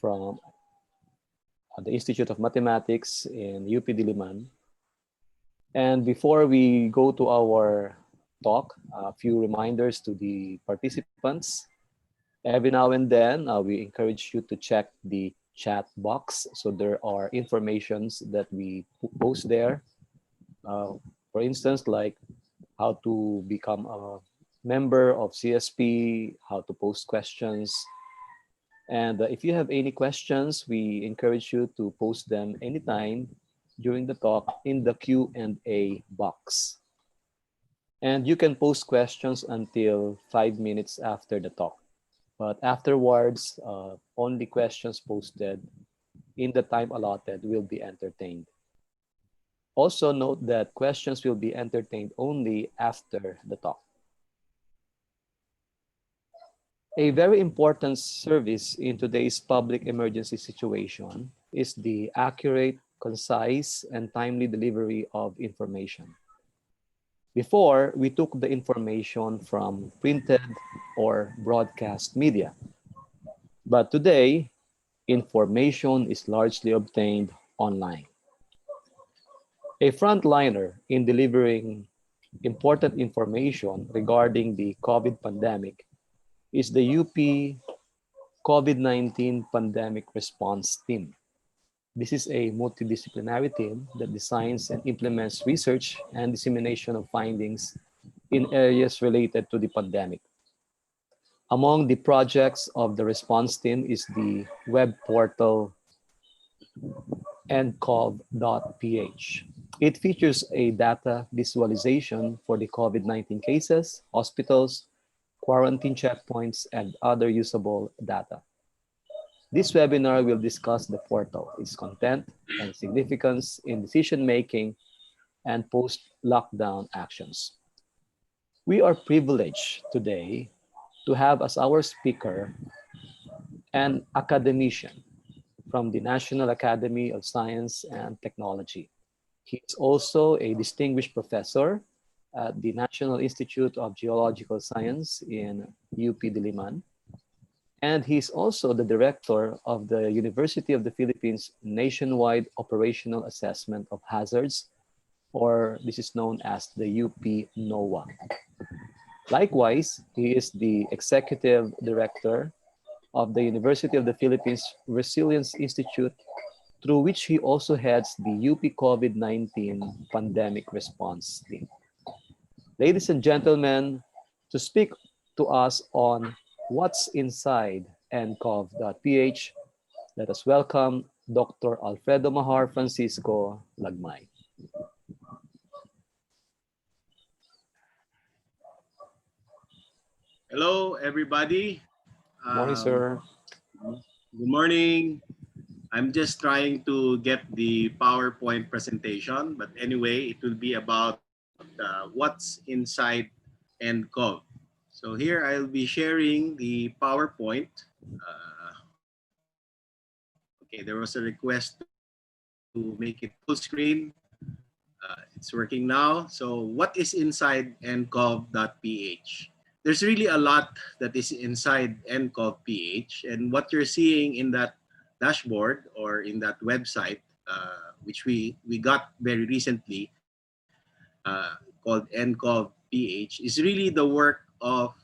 from the Institute of Mathematics in UP Diliman. And before we go to our talk, a few reminders to the participants. Every now and then, we encourage you to check the chat box. So there are informations that we post there. For instance, like how to become a member of CSP, how to post questions. And if you have any questions, we encourage you to post them anytime during the talk in the Q&A box. And you can post questions until 5 minutes after the talk. But afterwards, only questions posted in the time allotted will be entertained. Also note that questions will be entertained only after the talk. A very important service in today's public emergency situation is the accurate, concise, and timely delivery of information. Before, we took the information from printed or broadcast media. But today, information is largely obtained online. A frontliner in delivering important information regarding the COVID pandemic is the UP COVID-19 Pandemic Response Team. This is a multidisciplinary team that designs and implements research and dissemination of findings in areas related to the pandemic. Among the projects of the response team is the web portal endcov.ph. It features a data visualization for the COVID-19 cases, hospitals, quarantine checkpoints, and other usable data. This webinar will discuss the portal, its content, and significance in decision-making and post-lockdown actions. We are privileged today to have as our speaker an academician from the National Academy of Science and Technology. He is also a distinguished professor at the National Institute of Geological Science in UP Diliman. And he's also the director of the University of the Philippines Nationwide Operational Assessment of Hazards, or this is known as the UP NOAA. Likewise, he is the executive director of the University of the Philippines Resilience Institute, through which he also heads the UP COVID-19 Pandemic Response Team. Ladies and gentlemen, to speak to us on what's inside endcov.ph, let us welcome Dr. Alfredo Mahar Francisco Lagmay. Hello, everybody. Morning, sir. Good morning. I'm just trying to get the PowerPoint presentation, but anyway, it will be about what's inside endcov. So here I'll be sharing the PowerPoint. Okay, there was a request to make it full screen. It's working now. So what is inside endcov.ph? There's really a lot that is inside endcov.ph, and what you're seeing in that dashboard or in that website, which we got very recently, called endcov.ph, is really the work of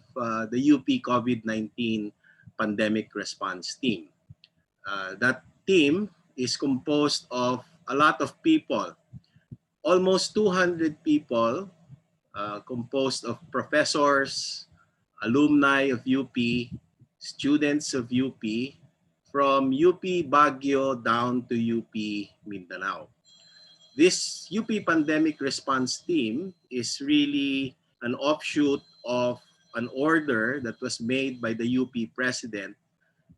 the UP COVID-19 Pandemic Response Team. That team is composed of a lot of people, almost 200 people, composed of professors, alumni of UP, students of UP, from UP Baguio down to UP Mindanao. This UP Pandemic Response Team is really an offshoot of an order that was made by the UP president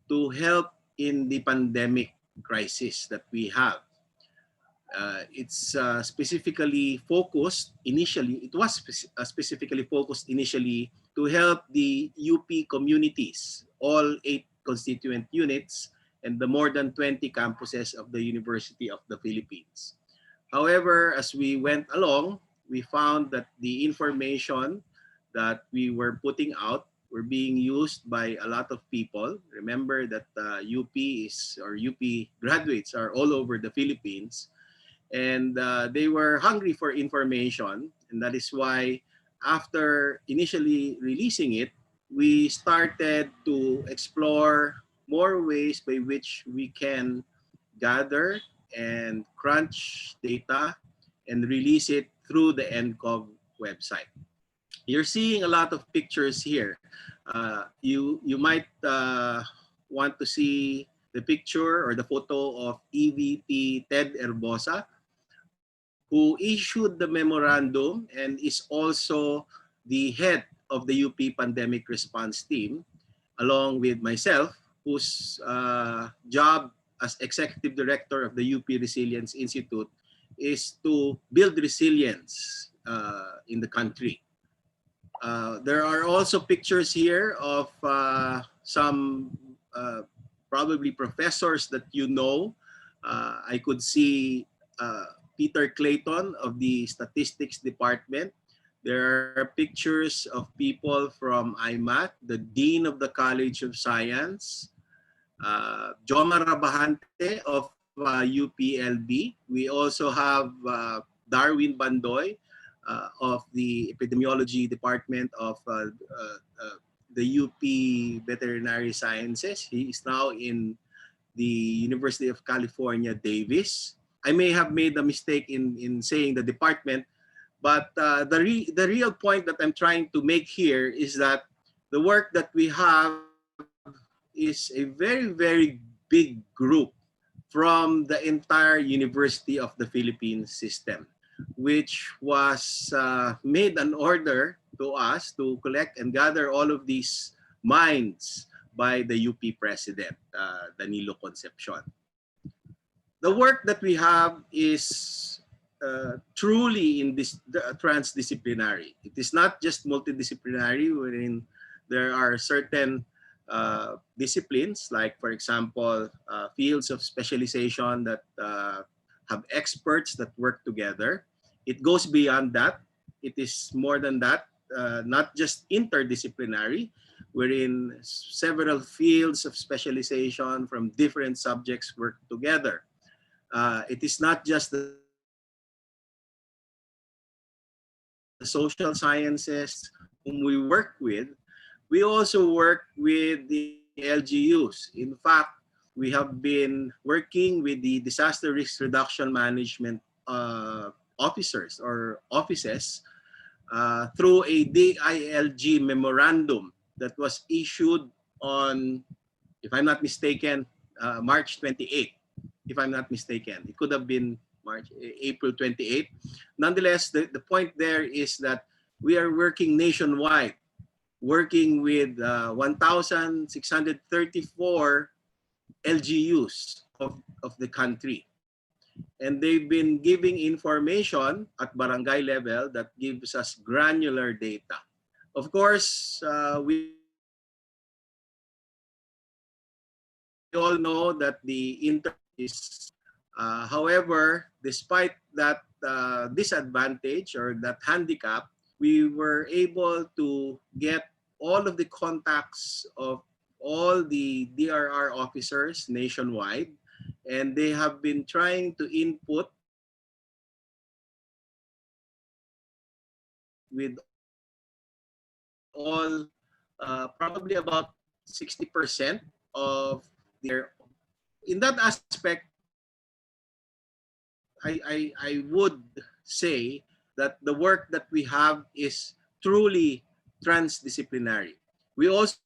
to help in the pandemic crisis that we have. It's specifically focused initially, it was specifically focused initially to help the UP communities, all 8 constituent units, and the more than 20 campuses of the University of the Philippines. However, as we went along, we found that the information that we were putting out were being used by a lot of people. Remember that UP graduates are all over the Philippines, and they were hungry for information, and that is why after initially releasing it, we started to explore more ways by which we can gather and crunch data and release it through the endcov website. You're seeing a lot of pictures here. You might want to see the picture or the photo of EVP Ted Herbosa, who issued the memorandum and is also the head of the UP Pandemic Response Team, along with myself, whose job as Executive Director of the UP Resilience Institute is to build resilience in the country. There are also pictures here of some probably professors that you know. I could see Peter Clayton of the Statistics Department. There are pictures of people from IMAT, the Dean of the College of Science, Joma Rabahante of UPLB. We also have Darwin Bandoy of the Epidemiology Department of the UP Veterinary Sciences. He is now in the University of California, Davis. I may have made a mistake in saying the department, but the real point that I'm trying to make here is that the work that we have is a very, very big group from the entire University of the Philippines system, which was made an order to us to collect and gather all of these minds by the UP president, Danilo Concepcion. The work that we have is truly in this transdisciplinary. It is not just multidisciplinary, wherein there are certain disciplines, like for example, fields of specialization that have experts that work together. It goes beyond that. It is more than that, not just interdisciplinary, wherein several fields of specialization from different subjects work together. It is not just the social sciences whom we work with. We also work with the LGUs. In fact, we have been working with the Disaster Risk Reduction Management officers or offices through a DILG memorandum that was issued on, if I'm not mistaken, March 28th. If I'm not mistaken, it could have been April 28th. Nonetheless, the point there is that we are working nationwide, working with 1,634 LGUs of the country. And they've been giving information at barangay level that gives us granular data. Of course, we all know that the internet is, however, despite that disadvantage or that handicap, we were able to get all of the contacts of all the DRR officers nationwide, and they have been trying to input with all, probably about 60% of their. In that aspect, I would say that the work that we have is truly transdisciplinary. We also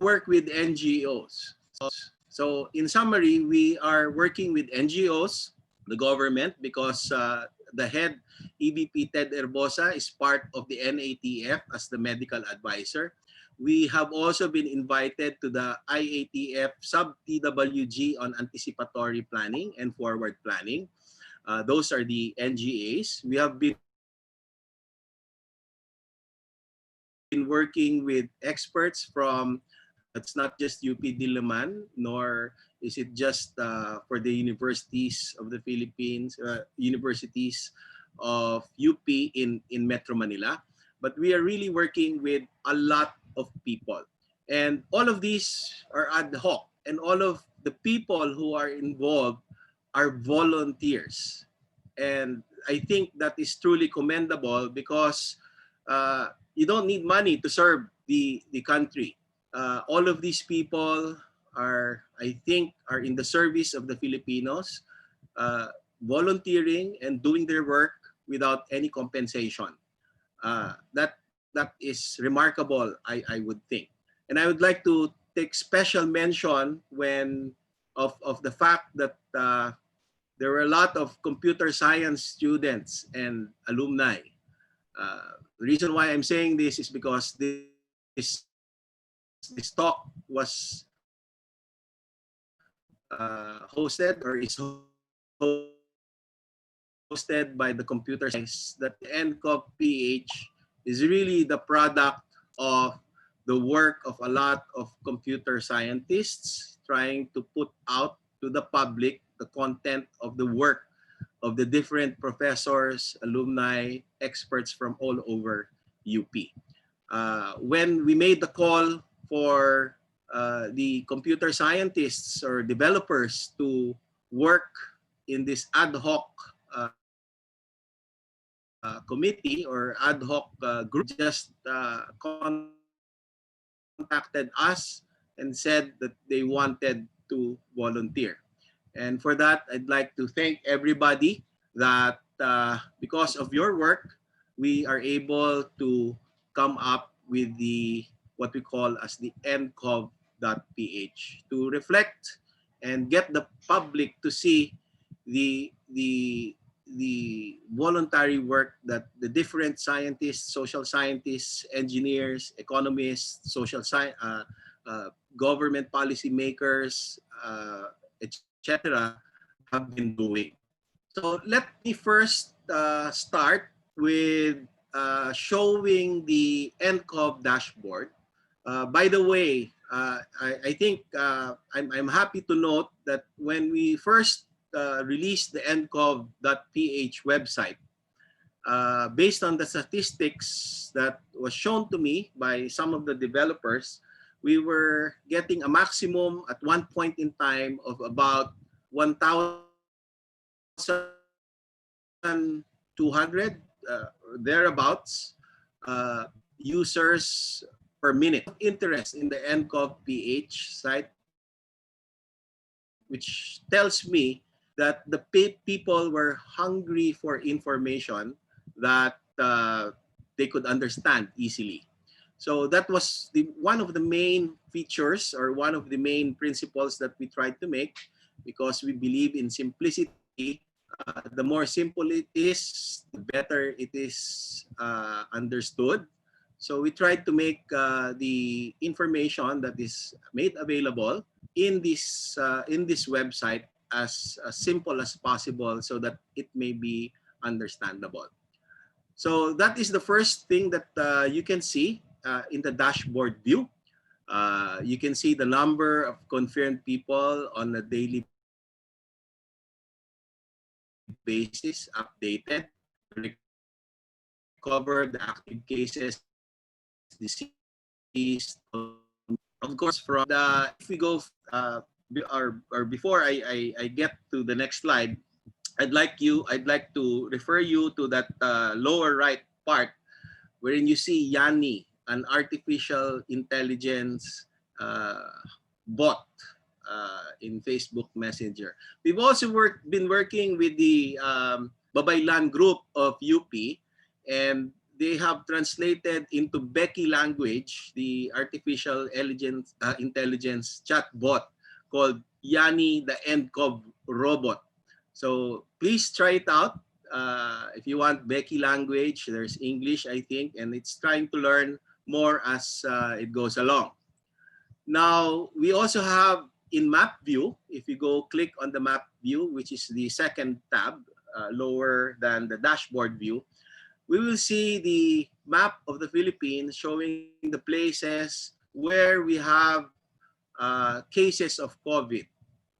work with NGOs. So in summary, we are working with NGOs, the government, because the head, EVP Ted Herbosa, is part of the NATF as the medical advisor. We have also been invited to the IATF sub-TWG on anticipatory planning and forward planning. Those are the NGAs. We have been working with experts from, it's not just UP Diliman, nor is it just for the universities of the Philippines, universities of UP in Metro Manila. but we are really working with a lot of people. And all of these are ad hoc, and all of the people who are involved are volunteers. And I think that is truly commendable because you don't need money to serve the country. All of these people are, I think, are in the service of the Filipinos, uh, volunteering and doing their work without any compensation. That is remarkable, I would think. And I would like to take special mention of the fact that there were a lot of computer science students and alumni. The reason why I'm saying this is because this talk was hosted or is hosted by the computer science, that endcov.ph is really the product of the work of a lot of computer scientists trying to put out to the public the content of the work of the different professors, alumni, experts from all over UP. When we made the call for the computer scientists or developers to work in this ad hoc committee or ad hoc group, just contacted us and said that they wanted to volunteer. And for that, I'd like to thank everybody that because of your work, we are able to come up with the what we call as the endcov.ph to reflect and get the public to see the the the voluntary work that the different scientists, social scientists, engineers, economists, government policy makers, etc., have been doing. So let me first start with showing the NCOV dashboard. By the way, I think I'm happy to note that when we first released the endcov.ph website, based on the statistics that was shown to me by some of the developers, we were getting a maximum at one point in time of about 1,200 thereabouts users per minute. Interest in the NCOV PH site, which tells me that the people were hungry for information that they could understand easily. So that was one of the main features or one of the main principles that we tried to make, because we believe in simplicity. The more simple it is, the better it is understood. So we tried to make the information that is made available in this website as simple as possible so that it may be understandable. So that is the first thing that you can see in the dashboard view. You can see the number of confirmed people on a daily basis updated, recovered, the active cases, deceased. Of course, if we go or before I get to the next slide, I'd like to refer you to that lower right part wherein you see Yanni, an artificial intelligence bot in Facebook Messenger. We've also been working with the Babaylan group of UP, and they have translated into Becky language the artificial intelligence chat bot called Yanni the Endcov robot. So please try it out. If you want Becky language, there's English, I think, and it's trying to learn more as it goes along. Now, we also have in map view, if you go click on the map view, which is the second tab, lower than the dashboard view, we will see the map of the Philippines showing the places where we have cases of COVID.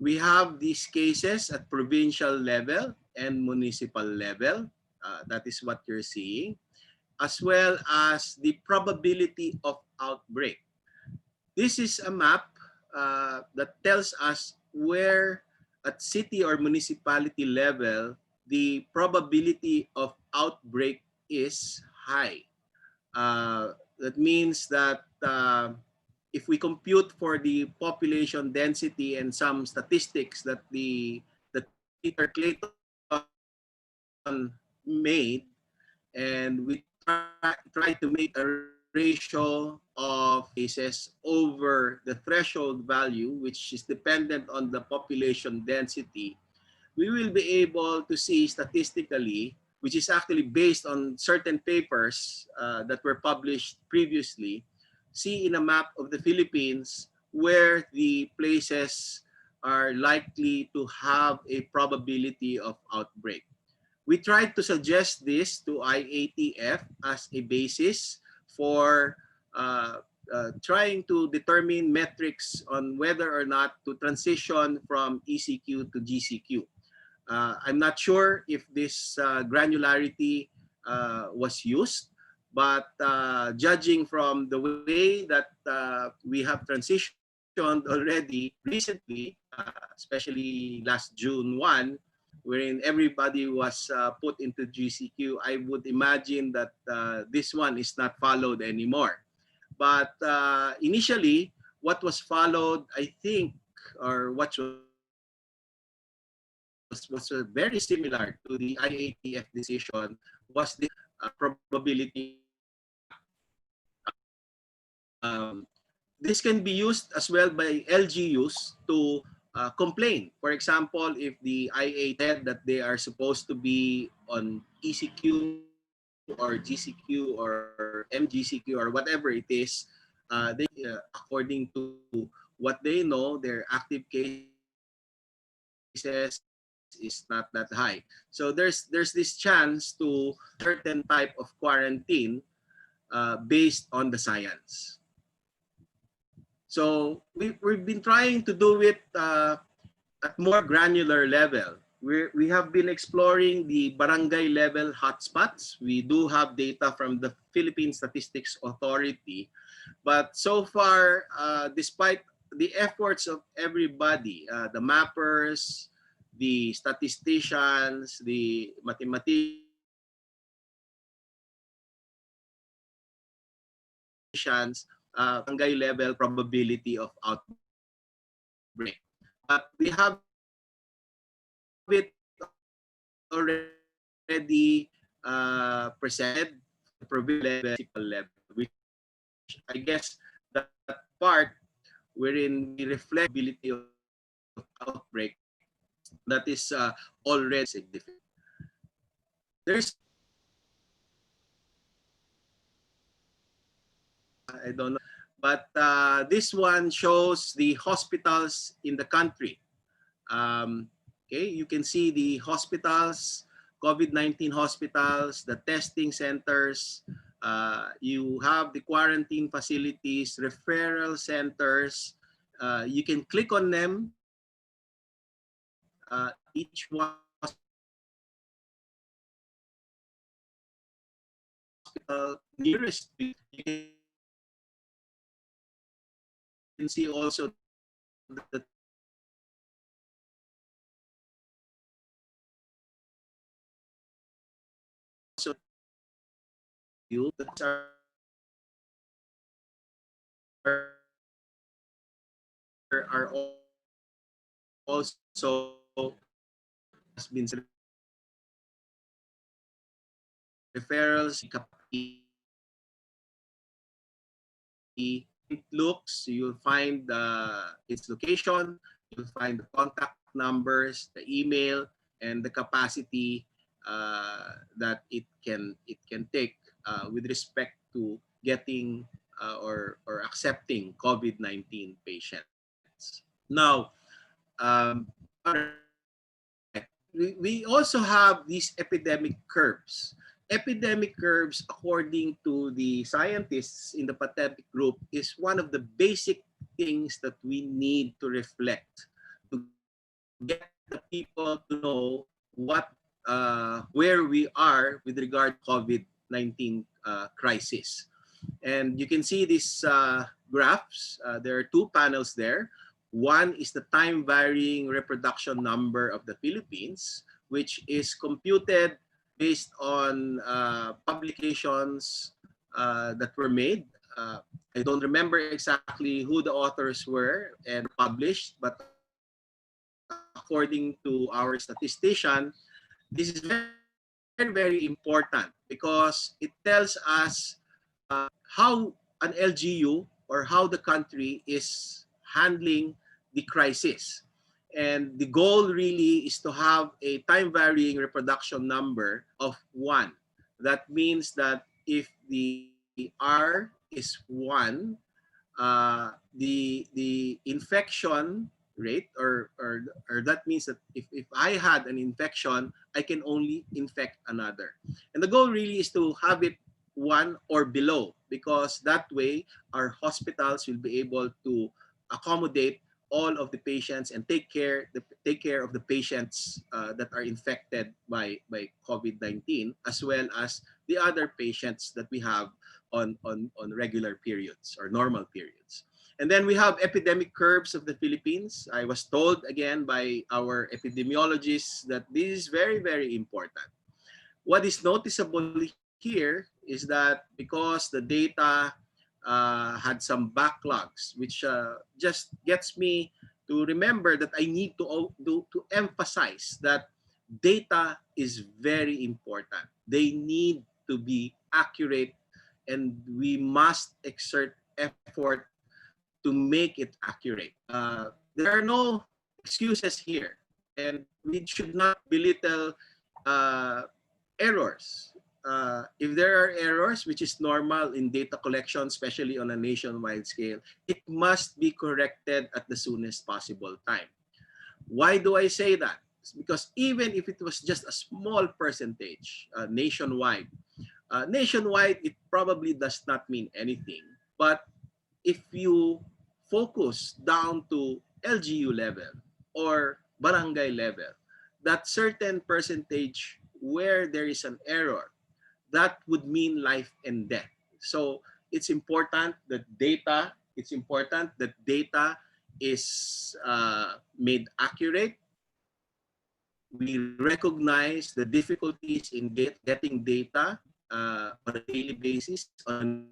We have these cases at provincial level and municipal level. That is what you're seeing. as well as the probability of outbreak. This is a map that tells us where at city or municipality level the probability of outbreak is high. That means that if we compute for the population density and some statistics that that Peter Clayton made, and we try to make a ratio of cases over the threshold value, which is dependent on the population density, we will be able to see statistically, which is actually based on certain papers that were published previously, see in a map of the Philippines where the places are likely to have a probability of outbreak. We tried to suggest this to IATF as a basis for trying to determine metrics on whether or not to transition from ECQ to GCQ. I'm not sure if this granularity was used, but judging from the way that we have transitioned already recently, especially last June 1, wherein everybody was put into GCQ, I would imagine that this one is not followed anymore. But initially, what was followed, I think, or what was very similar to the IATF decision was this probability map. This can be used as well by LGUs to complain. For example, if the IA said that they are supposed to be on ECQ or GCQ or MGCQ or whatever it is, according to what they know, their active cases is not that high. So there's this chance to certain type of quarantine based on the science. So we've been trying to do it at more granular level. We have been exploring the barangay level hotspots. We do have data from the Philippine Statistics Authority. But so far, despite the efforts of everybody, the mappers, the statisticians, the mathematicians, barangay level probability of outbreak. But we have it already presented for the provincial level, municipal level, which I guess that part wherein we reflect probability of outbreak, that is already significant. There's I don't know, but this one shows the hospitals in the country. Okay, you can see the hospitals, COVID-19 hospitals, the testing centers. You have the quarantine facilities, referral centers. You can click on them. Each one hospital nearest to you. You can see also the you are also has been referrals it looks, you'll find its location, you'll find the contact numbers, the email, and the capacity that it can take with respect to getting or accepting COVID-19 patients. Now, we also have these epidemic curves. Epidemic curves, according to the scientists in the pandemic group, is one of the basic things that we need to reflect to get the people to know what where we are with regard to COVID-19 crisis. And you can see these graphs. There are two panels there. One is the time varying reproduction number of the Philippines, which is computed based on publications that were made. I don't remember exactly who the authors were and published, but according to our statistician, this is very, very important because it tells us how an LGU or how the country is handling the crisis. And the goal really is to have a time varying reproduction number of 1. That means that if the R is 1, the infection rate or that means that if I had an infection, I can only infect another. And the goal really is to have it 1 or below, because that way our hospitals will be able to accommodate all of the patients and take care of the patients that are infected by COVID-19, as well as the other patients that we have on regular periods or normal periods. And then we have epidemic curves of the Philippines. I was told again by our epidemiologists that this is very, very important. What is noticeable here is that because the data had some backlogs, which just gets me to remember that I need to emphasize that data is very important. They need to be accurate, and we must exert effort to make it accurate. There are no excuses here, and we should not belittle uh, errors. If there are errors, which is normal in data collection, especially on a nationwide scale, it must be corrected at the soonest possible time. Why do I say that? It's because even if it was just a small percentage nationwide, it probably does not mean anything. But if you focus down to LGU level or barangay level, that certain percentage where there is an error, that would mean life and death. So it's important that data is made accurate. We recognize the difficulties in getting data on a daily basis, on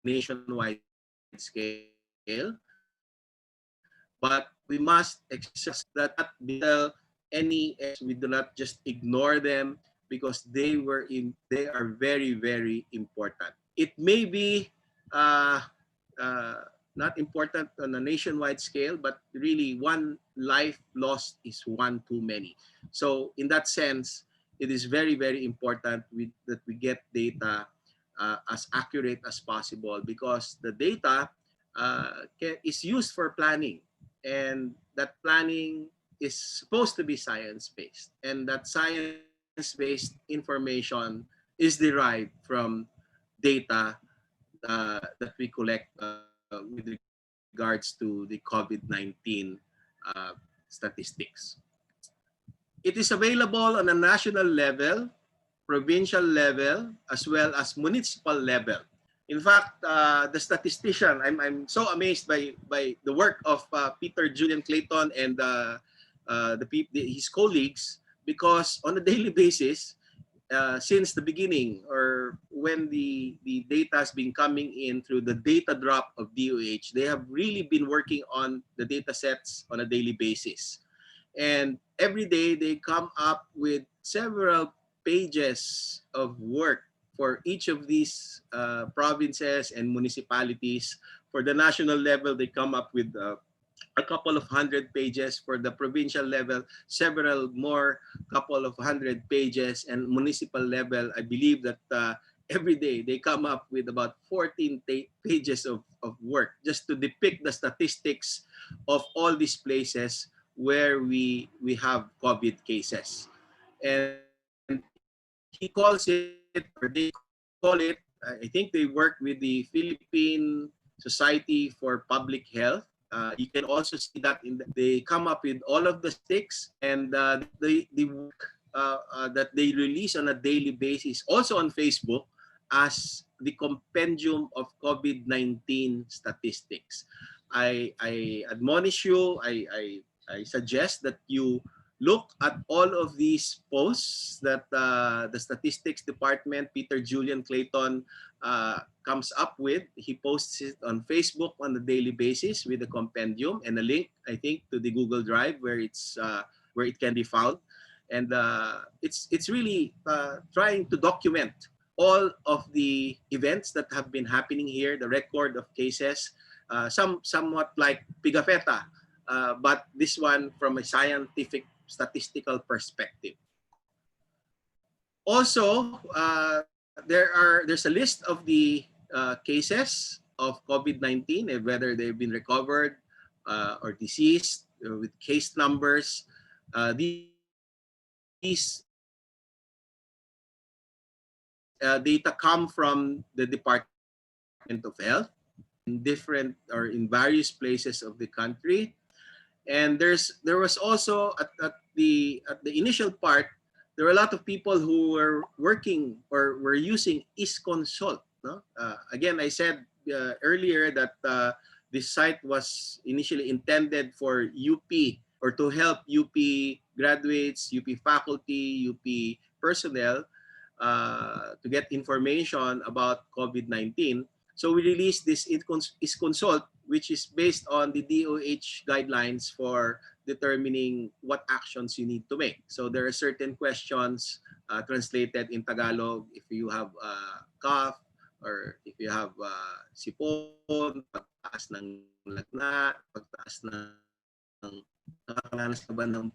a nationwide scale, and we recognize the importance of accurate data. But we must exercise that not belittle any errors. We do not just ignore them because they are very, very important. It may be uh, uh, not important on a nationwide scale, but really one life lost is one too many. So in that sense, it is very, very important that we get data as accurate as possible, because the data is used for planning, and that planning is supposed to be science-based, and that science-based information is derived from data that we collect with regards to the COVID-19 statistics. It is available on a national level, provincial level, as well as municipal level. In fact, the statistician, I'm so amazed by the work of Peter Julian Clayton and his colleagues, because on a daily basis, since the beginning, or when the data has been coming in through the data drop of DOH, they have really been working on the data sets on a daily basis. And every day they come up with several pages of work for each of these provinces and municipalities. For the national level, they come up with a couple of hundred pages. For the provincial level, several more, couple of hundred pages. And municipal level, I believe that every day they come up with about 14 pages of work just to depict the statistics of all these places where we have COVID cases. And he calls it, or they call it, I think they work with the Philippine Society for Public Health, You can also see that they come up with all of the sticks, and the work that they release on a daily basis, also on Facebook, as the compendium of COVID-19 statistics. I admonish you, I suggest that you look at all of these posts that the statistics department, Peter Julian Clayton, comes up with. He posts it on Facebook on a daily basis with a compendium and a link, I think, to the Google Drive where it can be found. And it's really trying to document all of the events that have been happening here, the record of cases, somewhat like Pigafetta, but this one from a scientific statistical perspective. Also, there's a list of the cases of COVID-19, whether they've been recovered or deceased, with case numbers. These data come from the Department of Health in different or in various places of the country. And there was also at the initial part, there were a lot of people who were working or were using isconsult. No? Again, I said earlier that this site was initially intended for UP or to help UP graduates, UP faculty, UP personnel to get information about COVID-19. So we released this isconsult, which is based on the DOH guidelines for determining what actions you need to make. So there are certain questions translated in Tagalog. If you have cough, or if you have sipon, pagtaas ng lagna, pagtaas ng nakakaranas ka ba ng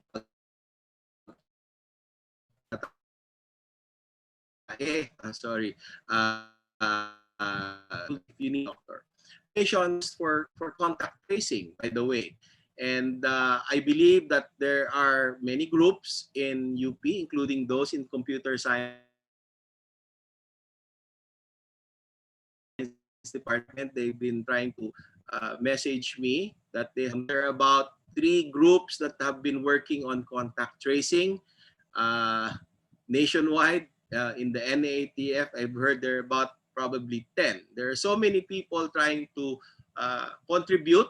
sorry. If you need a doctor. For contact tracing, by the way. And I believe that there are many groups in UP, including those in computer science department. They've been trying to message me that there are about 3 groups that have been working on contact tracing nationwide. In the NATF, I've heard there are about probably 10. There are so many people trying to contribute,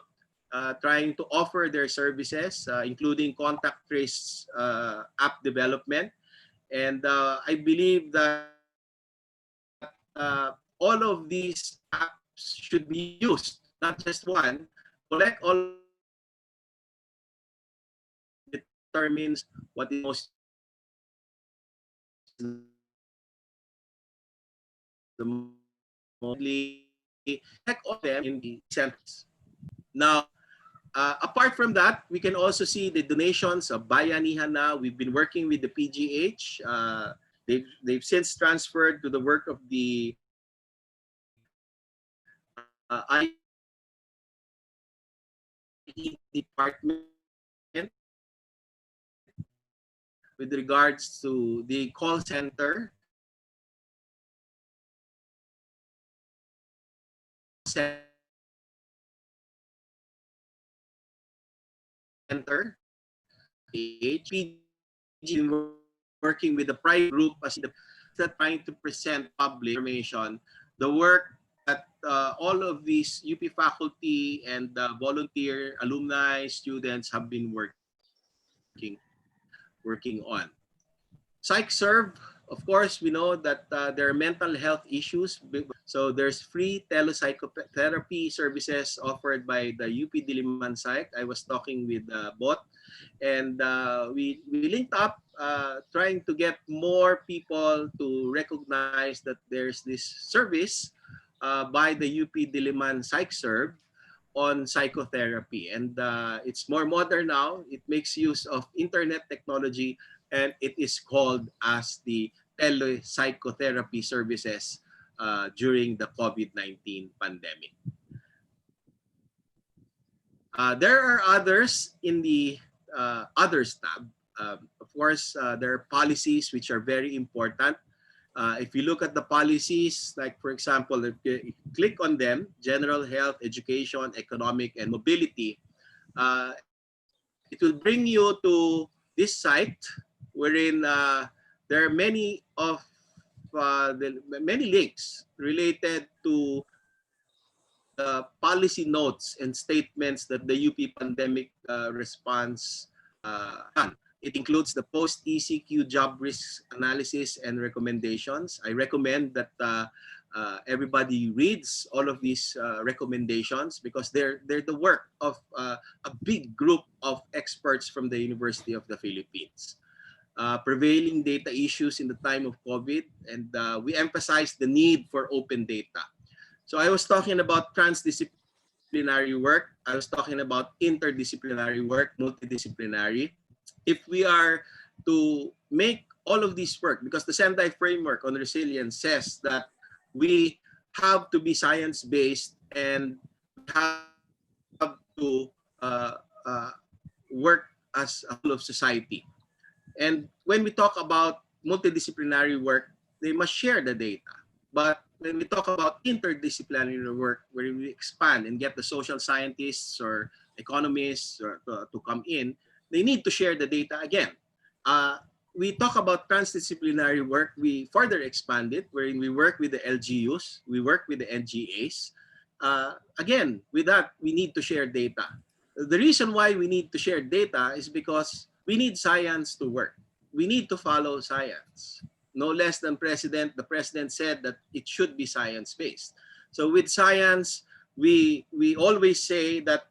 trying to offer their services, including contact trace app development. And I believe that all of these apps should be used, not just one. Collect all determines what is most the mostly check all them in the centers. Now, apart from that, we can also see the donations of Bayanihan na. We've been working with the PGH. They've since transferred to the work of the department with regards to the call center. Center, HPG, working with the private group as trying to present public information, the work that all of these UP faculty and volunteer alumni students have been working on. PsychServe, of course, we know that there are mental health issues. So there's free telepsychotherapy services offered by the UP Diliman Psych. I was talking with Bot, and we linked up trying to get more people to recognize that there's this service by the UP Diliman PsychServe on psychotherapy. And it's more modern now. It makes use of internet technology, and it is called as the telepsychotherapy services during the COVID-19 pandemic. There are others in the others tab. Of course, there are policies which are very important. If you look at the policies, like for example, if you click on them, general health, education, economic, and mobility, it will bring you to this site wherein there are many of many links related to the policy notes and statements that the UP pandemic response done. It includes the post-ECQ job risk analysis and recommendations. I recommend that everybody reads all of these recommendations because they're the work of a big group of experts from the University of the Philippines. Prevailing data issues in the time of COVID, and we emphasize the need for open data. So I was talking about transdisciplinary work. I was talking about interdisciplinary work, multidisciplinary. If we are to make all of this work, because the Sendai framework on resilience says that we have to be science-based and we have to work as a whole of society. And when we talk about multidisciplinary work, they must share the data. But when we talk about interdisciplinary work, where we expand and get the social scientists or economists to come in, they need to share the data again. We talk about transdisciplinary work, we further expand it, wherein we work with the LGUs, we work with the NGAs. Again, with that, we need to share data. The reason why we need to share data is because we need science to work. We need to follow science. No less than the president said that it should be science-based. So with science, we always say that,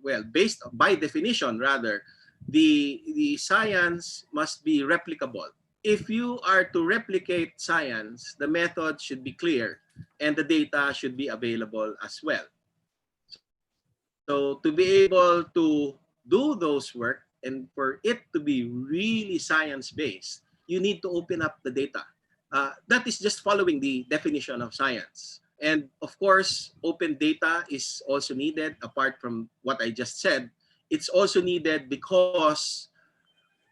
well, based by definition rather, the science must be replicable. If you are to replicate science, the method should be clear and the data should be available as well. So to be able to do those work and for it to be really science-based, you need to open up the data. That is just following the definition of science. And of course, open data is also needed apart from what I just said. It's also needed because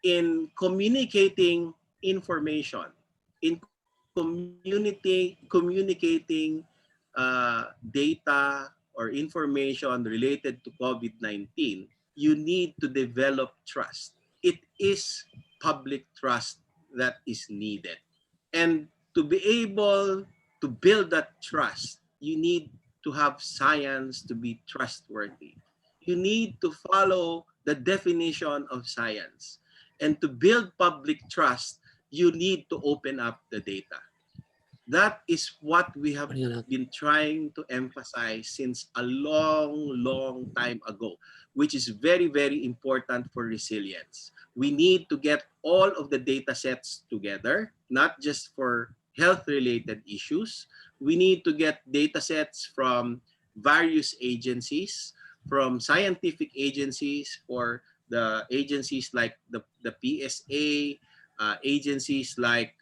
in communicating information, in communicating data or information related to COVID-19, you need to develop trust. It is public trust that is needed. And to be able to build that trust, you need to have science to be trustworthy. You need to follow the definition of science. And to build public trust, you need to open up the data. That is what we have been trying to emphasize since a long time ago, which is very, very important for resilience. We need to get all of the data sets together, not just for health-related issues. We need to get data sets from various agencies, from scientific agencies or the agencies like the PSA, agencies like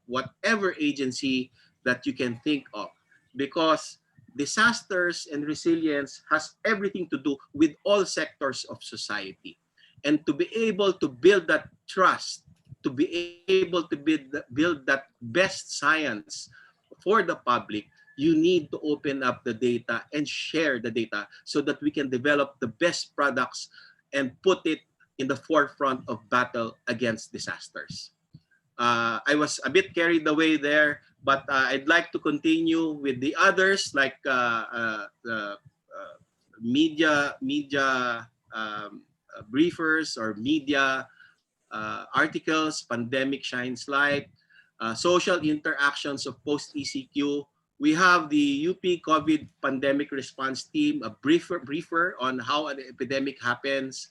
whatever agency that you can think of, because disasters and resilience has everything to do with all sectors of society. And to be able to build that trust, to be able to build that best science for the public, you need to open up the data and share the data so that we can develop the best products and put it in the forefront of battle against disasters. I was a bit carried away there, but I'd like to continue with the others, like the media briefers or media articles, pandemic shines light, social interactions of post-ECQ. We have the UP COVID pandemic response team, a briefer on how an epidemic happens,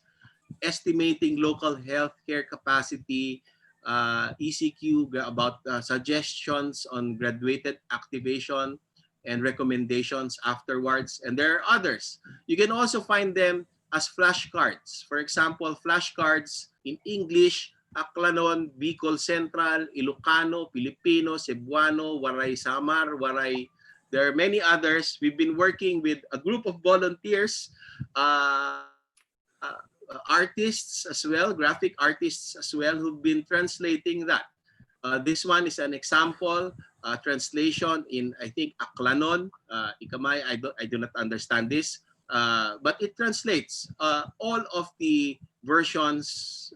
estimating local healthcare capacity, ECQ about suggestions on graduated activation and recommendations afterwards. And there are others. You can also find them as flashcards. For example, flashcards in English, Aklanon, Bicol Central, Ilocano, Filipino, Cebuano, Waray Samar, Waray. There are many others. We've been working with a group of volunteers, artists as well, graphic artists as well, who've been translating that. This one is an example translation in, I think, Aklanon. Ikamay, I do not understand this, but it translates all of the versions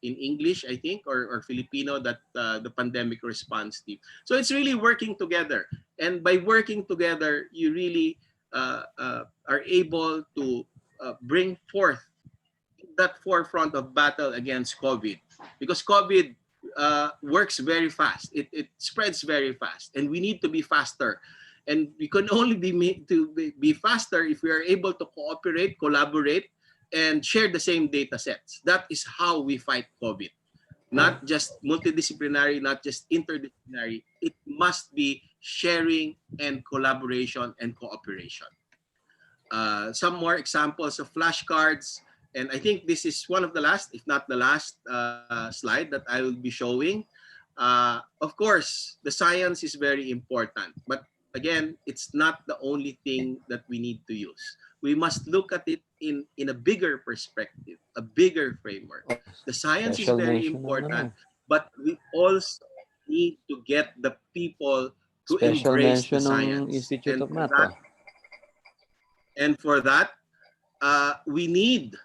in English, I think, or Filipino that the pandemic response team. So it's really working together, and by working together, you really are able to bring forth that forefront of battle against COVID, because COVID works very fast. It spreads very fast, and we need to be faster. And we can only be made to be faster if we are able to cooperate, collaborate, and share the same data sets. That is how we fight COVID. Not just multidisciplinary, not just interdisciplinary. It must be sharing and collaboration and cooperation. Some more examples of flashcards. And I think this is one of the last, if not the last slide that I will be showing. Of course, the science is very important. But again, it's not the only thing that we need to use. We must look at it in a bigger perspective, a bigger framework. The science is Special very mention ng important, ano. but we also need to get the people to Special embrace the mention ng science. Institute And of for Math. that, we need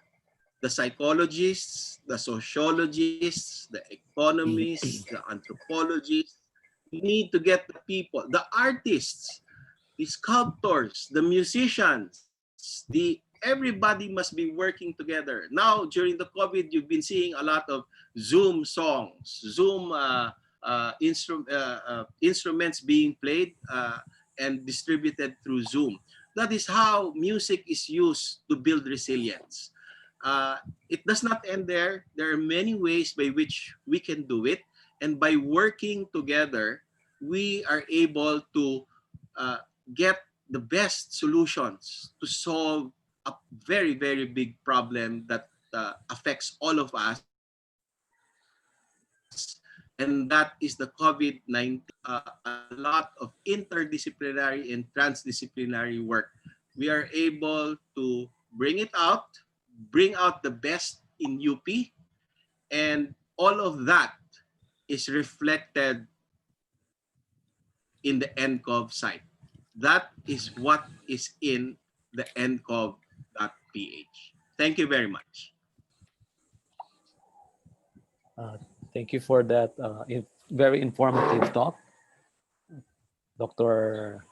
the psychologists, the sociologists, the economists, the anthropologists. We need to get the people, the artists, the sculptors, the musicians, everybody must be working together. Now, during the COVID, you've been seeing a lot of Zoom songs, Zoom instruments being played and distributed through Zoom. That is how music is used to build resilience. Uh, it does not end there. There are many ways by which we can do it. And by working together, we are able to get the best solutions to solve a very, very big problem that affects all of us. And that is the COVID-19. A lot of interdisciplinary and transdisciplinary work. We are able to bring out the best in UP, and all of that is reflected in the endcov site. That is what is in the endcov.ph. Thank you very much. Thank you for that very informative talk, Dr.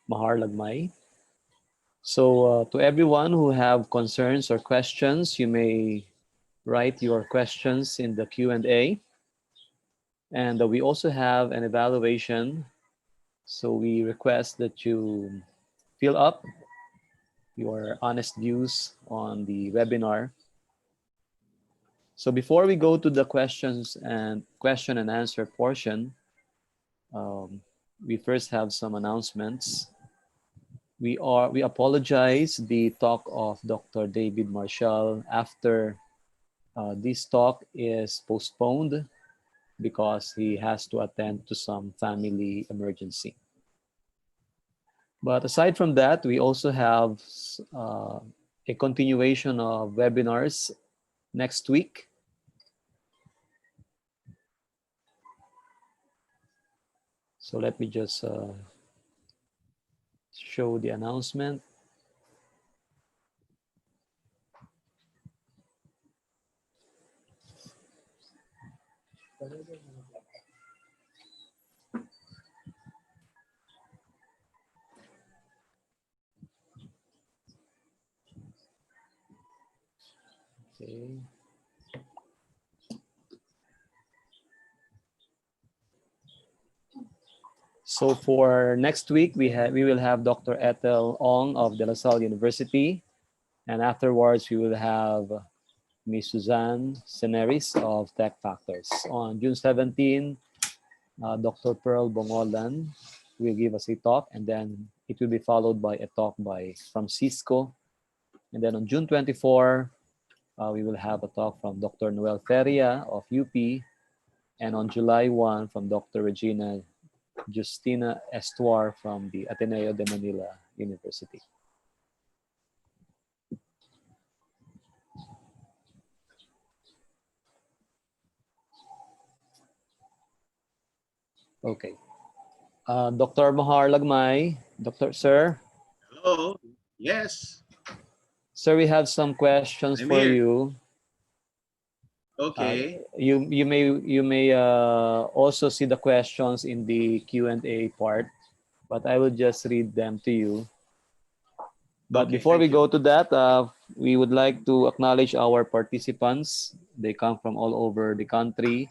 Mahar Lagmay. So to everyone who have concerns or questions, you may write your questions in the Q&A. And we also have an evaluation. So we request that you fill up your honest views on the webinar. So before we go to the question and answer portion, we first have some announcements. We apologize the talk of Dr. David Marshall after this talk is postponed because he has to attend to some family emergency. But aside from that, we also have a continuation of webinars next week. So let me just show the announcement. Okay. So for next week, we will have Dr. Ethel Ong of De La Salle University, and afterwards we will have Ms. Suzanne Seneris of Tech Factors. On June 17, Dr. Pearl Bongolan will give us a talk, and then it will be followed by a talk from Cisco. And then on June 24, we will have a talk from Dr. Noel Feria of UP, and on July 1 from Dr. Regina Justina Estuar from the Ateneo de Manila University. Okay. Dr. Mahar Lagmay, Dr. Sir. Hello. Yes, Sir, we have some questions I'm for here. you. Uh, Okay. you may also see the questions in the Q&A part, but I will just read them to you. But Okay. before we Thank you. go to that, we would like to acknowledge our participants. They come from all over the country.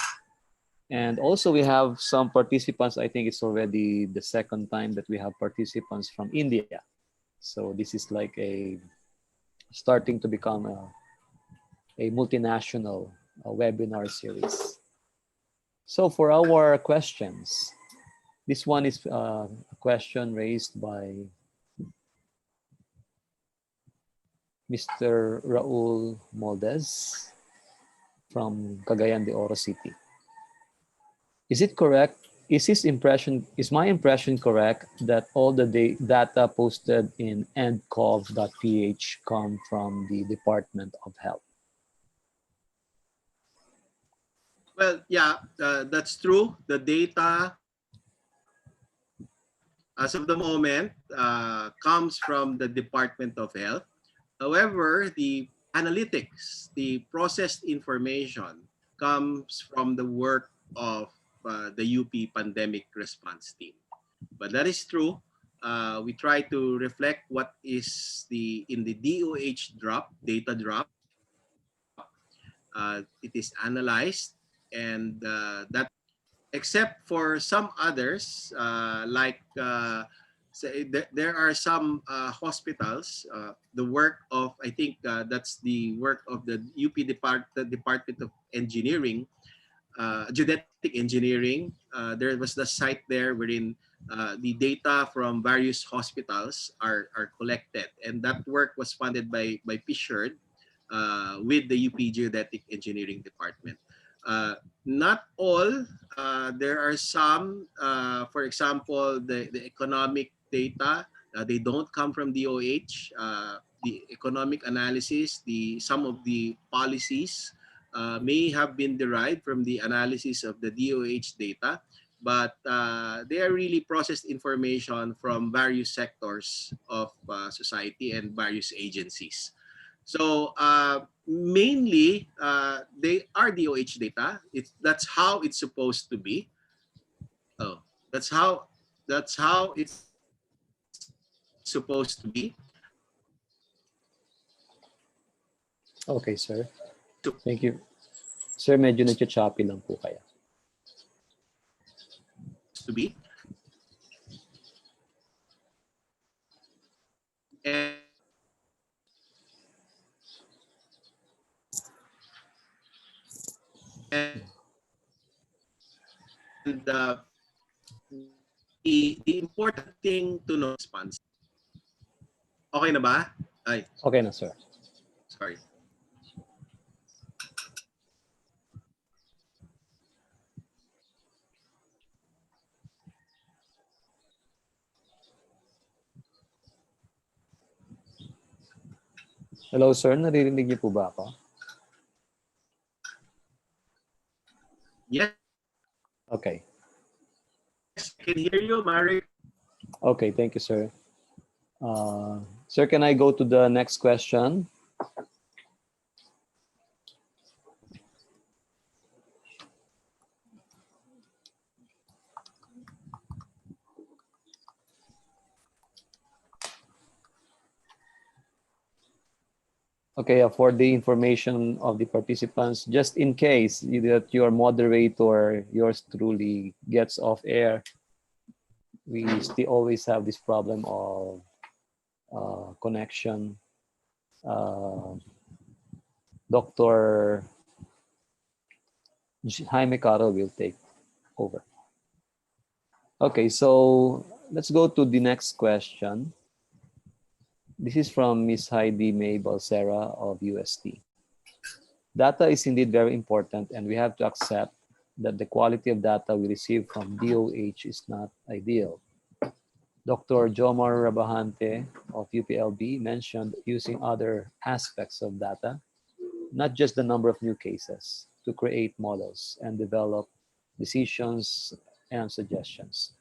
And also we have some participants, I think it's already the second time that we have participants from India. So this is like a starting to become a multinational webinar series. So for our questions, this one is a question raised by Mr. Raul Moldes from Cagayan de Oro City. Is it correct? Is my impression correct that all the data posted in endcov.ph come from the Department of Health? Well, yeah, that's true. The data, as of the moment, comes from the Department of Health. However, the analytics, the processed information comes from the work of the UP Pandemic Response Team. But that is true. We try to reflect what is the in the DOH drop, data drop. It is analyzed, and except for some others, there are some hospitals. The work of I think that's the work of the the Department of Engineering, geodetic engineering. There was the site there wherein the data from various hospitals are collected, and that work was funded by PSHERD with the UP Geodetic Engineering Department. Not all. There are some, for example, the economic data, they don't come from DOH. The economic analysis, some of the policies may have been derived from the analysis of the DOH data, but they are really processed information from various sectors of society and various agencies. So mainly, they are DOH data. That's how it's supposed to be. Oh, that's how it's supposed to be. Okay, sir. Thank you. Sir, medyo nagcha-choppy lang po kaya. To be. And the important thing to know response. Okay na ba? Ay, Okay na, sir. sorry. Hello, sir. Naririnig niyo po ba ako? Yes, Okay. I can hear you, Marrick. Okay, thank you, sir. Sir, can I go to the next question? Okay, for the information of the participants, just in case that your moderator, yours truly, gets off air, we still always have this problem of connection. Dr. Jaime Caro will take over. Okay, so let's go to the next question. This is from Ms. Heidi May Balsera of UST. Data is indeed very important, and we have to accept that the quality of data we receive from DOH is not ideal. Dr. Jomar Rabahante of UPLB mentioned using other aspects of data, not just the number of new cases, to create models and develop decisions and suggestions.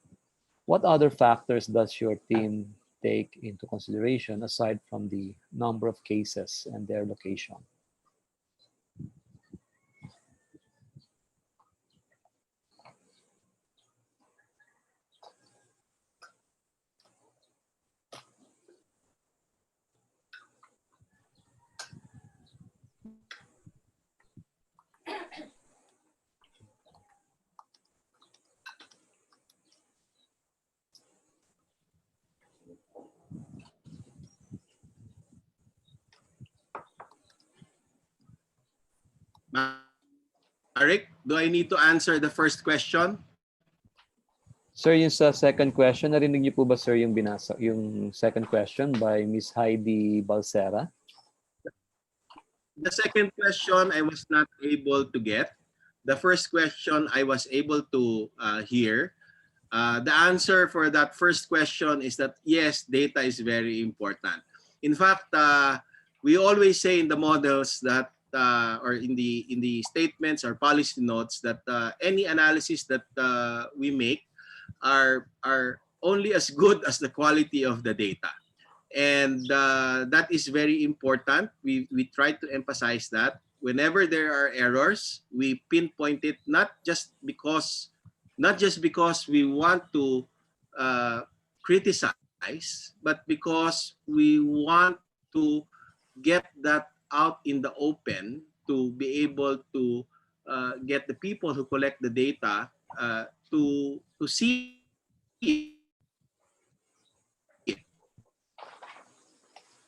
What other factors does your team take into consideration aside from the number of cases and their location? Marek, do I need to answer the first question? Sir, yung sa second question, narinig niyo po ba sir yung binasa, yung second question by Miss Heidi Balsera? The second question I was not able to get. The first question I was able to hear. The answer for that first question is that yes, data is very important. In fact, we always say in the models that or in the statements or policy notes that any analysis that we make are only as good as the quality of the data. And that is very important. We try to emphasize that whenever there are errors, we pinpoint it not just because we want to criticize, but because we want to get that out in the open to be able to get the people who collect the data to see it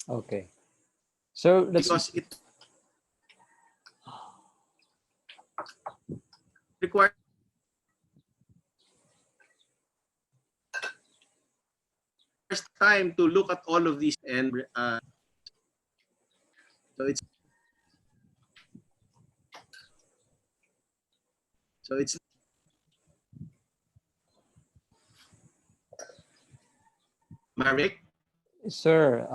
Okay. So let's because it requires time to look at all of these and so it's so it's Marek. sir,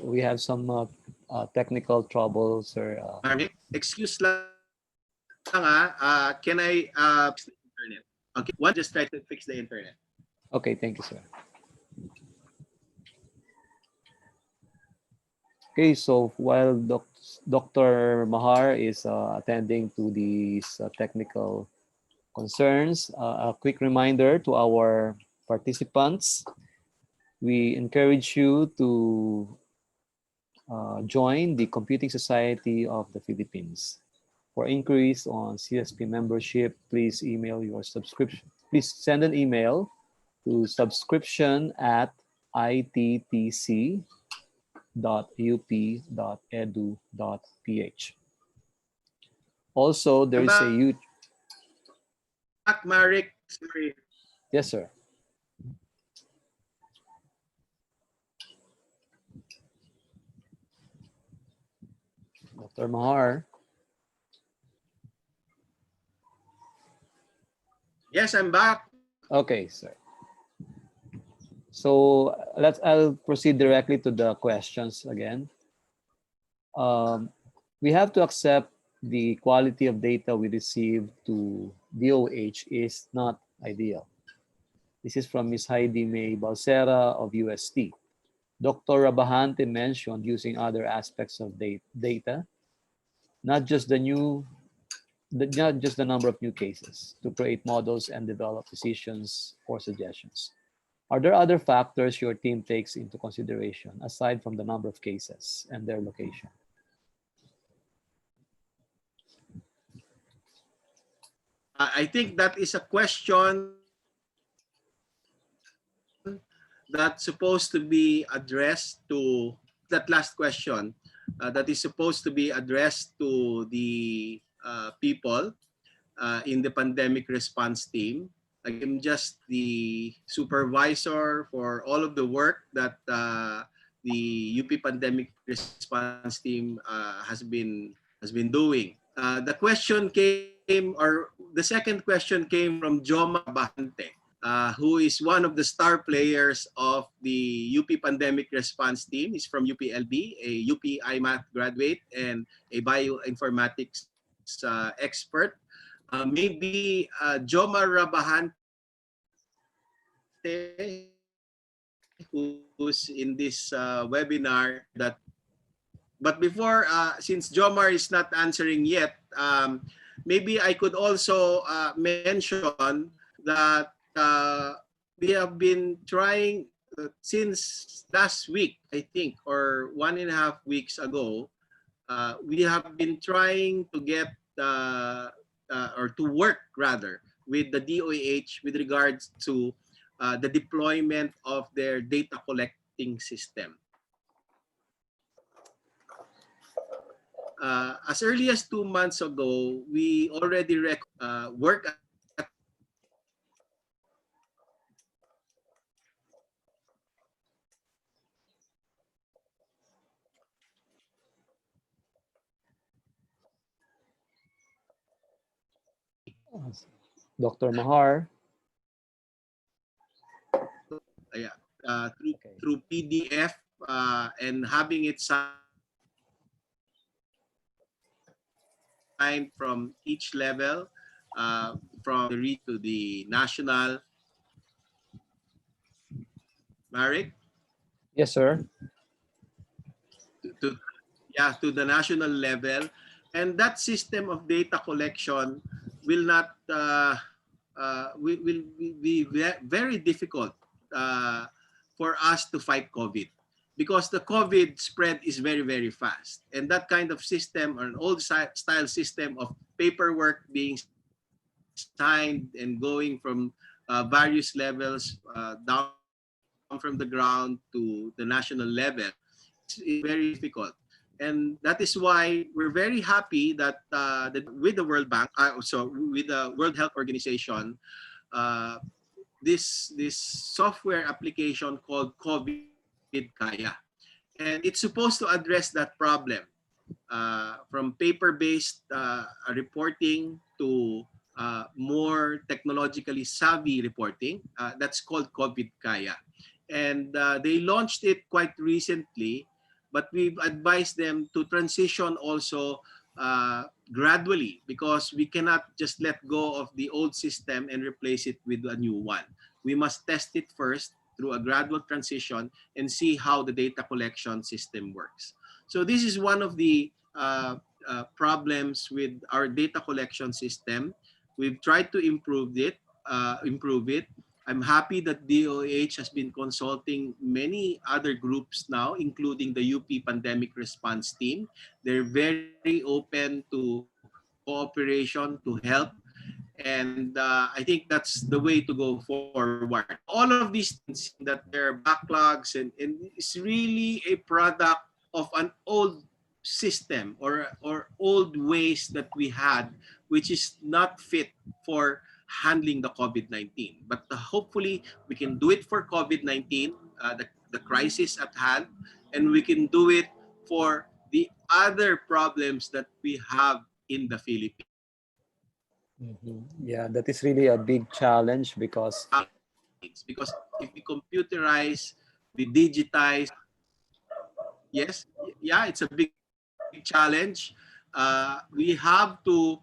we have some technical trouble, sir. Marek, excuse lang can I fix the internet? Okay, one just try to fix the internet. Okay, thank you, sir. Okay, so while Dr. Mahar is attending to these technical concerns, a quick reminder to our participants, we encourage you to join the Computing Society of the Philippines. For inquiries on CSP membership, please email your subscription. Please send an email to subscription@ittc.up.edu.ph. Also, there I'm is a YouTube. back, Marek. Sorry. Yes, sir. Dr. Mahar. Yes, I'm back. Okay, sir. So I'll proceed directly to the questions again. We have to accept the quality of data we receive to DOH is not ideal. This is from Ms. Heidi May Balsera of UST. Dr. Rabahante mentioned using other aspects of data, not just the number of new cases, to create models and develop decisions or suggestions. Are there other factors your team takes into consideration aside from the number of cases and their location? I think that is a question that's supposed to be addressed to that last question that is supposed to be addressed to the people in the pandemic response team. I'm just the supervisor for all of the work that the UP pandemic response team has been doing. The question came, or the second question came from Joma Bahante, who is one of the star players of the UP pandemic response team. He's from UPLB, a UP IMath graduate and a bioinformatics expert. Maybe Joma Rabahante who's in this webinar that. But before, since Jomar is not answering yet, maybe I could also mention that we have been trying since last week, I think, or 1.5 weeks ago. We have been trying to get or to work rather with the DOH with regards to the deployment of their data collecting system. As early as 2 months ago, we already work at Dr. Mahar. Okay. Through PDF and having it signed from each level, from the region to the national. Marrick? Yes, sir. To to the national level, and that system of data collection will not will be very difficult uh, for us to fight COVID, because the COVID spread is very fast, and that kind of system, or an old style system of paperwork being signed and going from various levels down from the ground to the national level, is very difficult. And that is why we're very happy that with the World Bank, so with the World Health Organization, uh, this software application called COVID Kaya, and it's supposed to address that problem, from paper-based reporting to more technologically savvy reporting. That's called COVID Kaya. And they launched it quite recently, but we've advised them to transition also gradually, because we cannot just let go of the old system and replace it with a new one. We must test it first through a gradual transition and see how the data collection system works. So this is one of the problems with our data collection system. We've tried to improve it. I'm happy that DOH has been consulting many other groups now, including the UP Pandemic Response Team. They're very open to cooperation, to help. And I think that's the way to go forward. All of these things that there are backlogs, and it's really a product of an old system, or old ways that we had, which is not fit for handling the COVID-19. But hopefully we can do it for COVID-19, the crisis at hand, and we can do it for the other problems that we have in the Philippines. Yeah, that is really a big challenge because Because if we computerize, we digitize, yes, yeah, it's a big challenge. We have to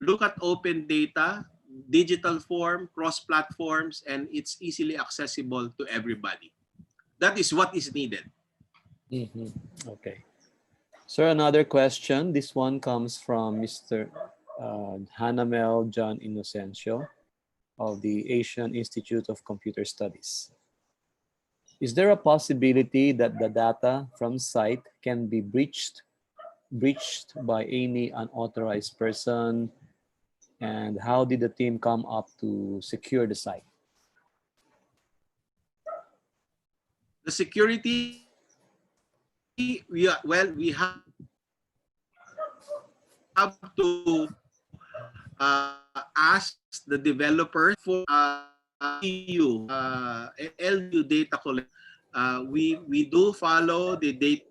look at open data, digital form, cross-platforms, and it's easily accessible to everybody. That is what is needed. Okay. So another question. This one comes from Mr. Hanamel John Inocencio of the Asian Institute of Computer Studies. Is there a possibility that the data from site can be breached by any unauthorized person? And how did the team come up to secure the site? The security, we have to ask the developers for LU data collection. We do follow the data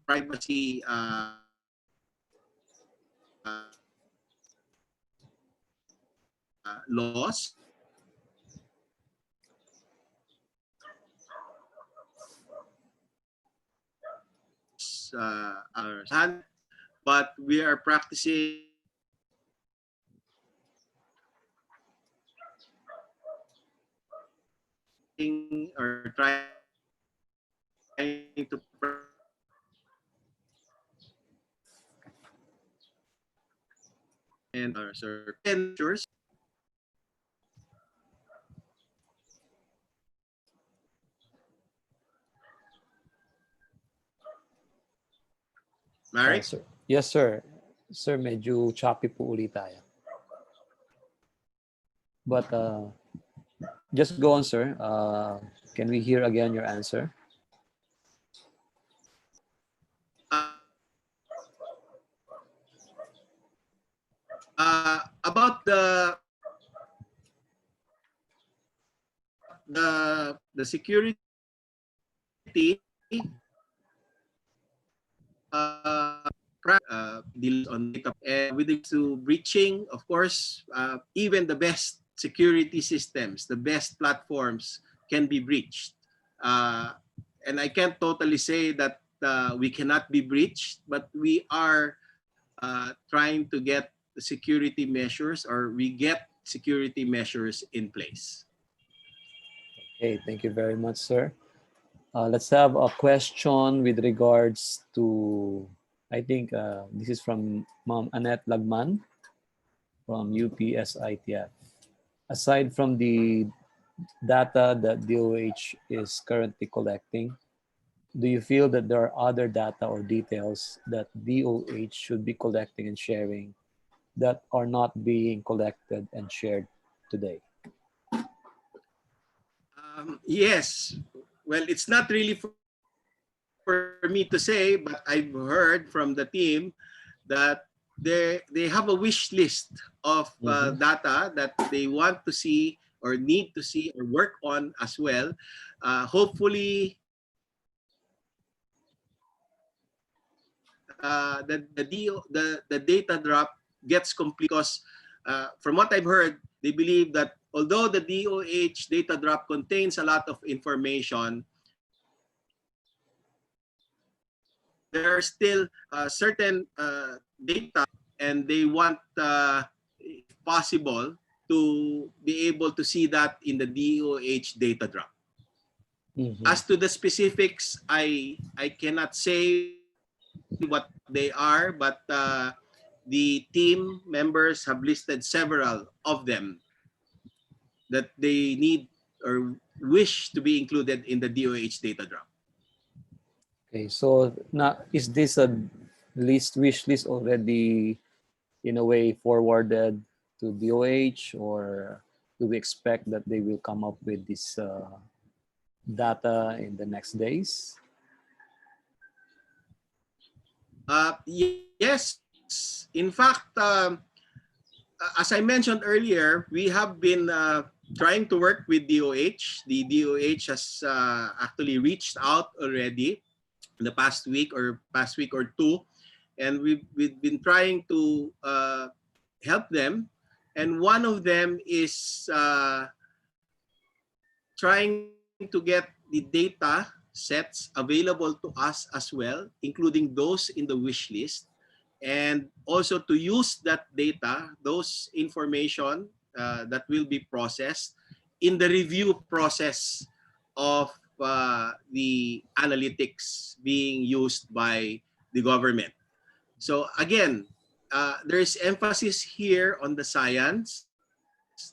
privacy laws. But we are practicing or trying to and measures. Marrick? Sir. Yes, sir. Sir, medyo choppy po ulit tayo. But just go on, sir. Can we hear again your answer? About the security, deals on data, and with regards to breaching, of course, even the best security systems, the best platforms can be breached. And I can't totally say that we cannot be breached, but we are trying to get the security measures, or we get security measures in place. Okay, thank you very much, sir. Let's have a question with regards to, I think this is from Ma'am Annette Lagman from UPSITF. Aside from the data that DOH is currently collecting, do you feel that there are other data or details that DOH should be collecting and sharing that are not being collected and shared today? Yes. Well, it's not really for me to say, but I've heard from the team that they have a wish list of data that they want to see or need to see or work on as well. Hopefully, the data drop gets complete, because from what I've heard, they believe that although the DOH data drop contains a lot of information, there are still certain data, and they want, if possible, to be able to see that in the DOH data drop. As to the specifics, I cannot say what they are, but the team members have listed several of them that they need or wish to be included in the DOH data drop. Okay, so now is this a wish list already in a way forwarded to DOH, or do we expect that they will come up with this data in the next days? Yes. In fact, as I mentioned earlier, we have been trying to work with DOH. The DOH has actually reached out already in the past week or two, and we've been trying to help them. And one of them is trying to get the data sets available to us as well, including those in the wish list, and also to use that data, those information that will be processed in the review process of the analytics being used by the government. So again, there is emphasis here on the science.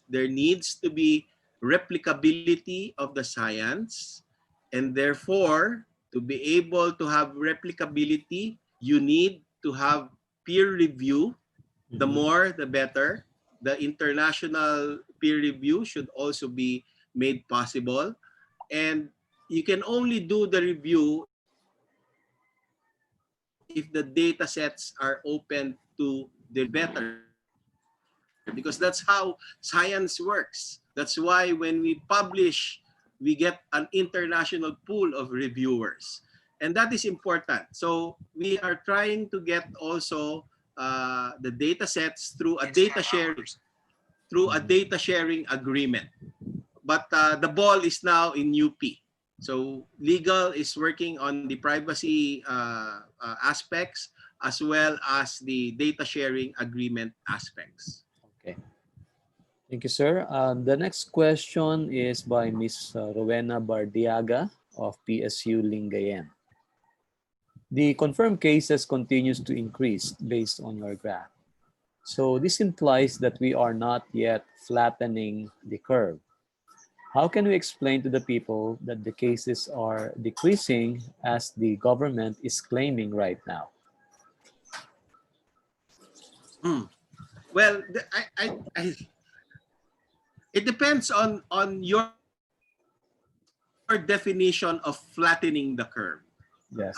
There needs to be replicability of the science, and therefore, to be able to have replicability, you need to have peer review. The more, the better. The international peer review should also be made possible. And you can only do the review if the data sets are open to the better, because that's how science works. That's why when we publish, we get an international pool of reviewers. And that is important. So we are trying to get also the data sets through a data sharing agreement. But the ball is now in UP. So legal is working on the privacy aspects, as well as the data sharing agreement aspects. Okay. Thank you, sir. The next question is by Ms. Rowena Bardiaga of PSU Lingayen. The confirmed cases continues to increase based on your graph. So this implies that we are not yet flattening the curve. How can we explain to the people that the cases are decreasing as the government is claiming right now? Hmm. Well, it depends on your definition of flattening the curve. Yes,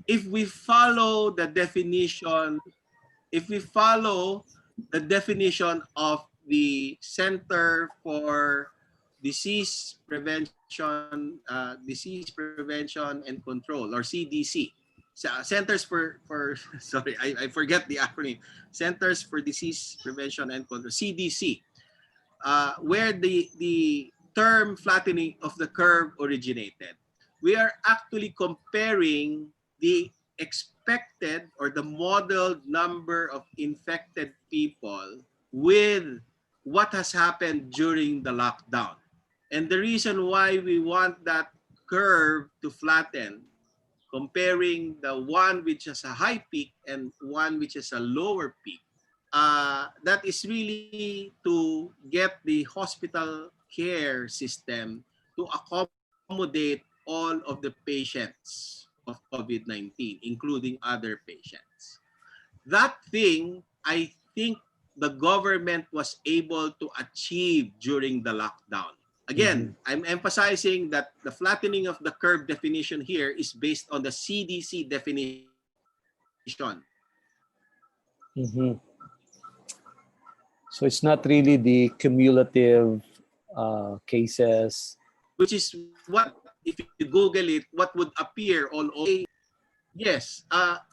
If exactly. we follow the definition, if we follow the definition of the Center for Disease Prevention and Control, or CDC, Centers for sorry, I forget the acronym. Centers for Disease Prevention and Control, CDC, where the term flattening of the curve originated. We are actually comparing the expected or the modeled number of infected people with what has happened during the lockdown. And the reason why we want that curve to flatten, comparing the one which has a high peak and one which has a lower peak, that is really to get the hospital care system to accommodate all of the patients of COVID-19, including other patients. That thing, I think the government was able to achieve during the lockdown. Mhm, Again, I'm emphasizing that the flattening of the curve definition here is based on the CDC definition, mhm. So it's not really the cumulative cases. which is what, if you Google it, what would appear all over. Yes.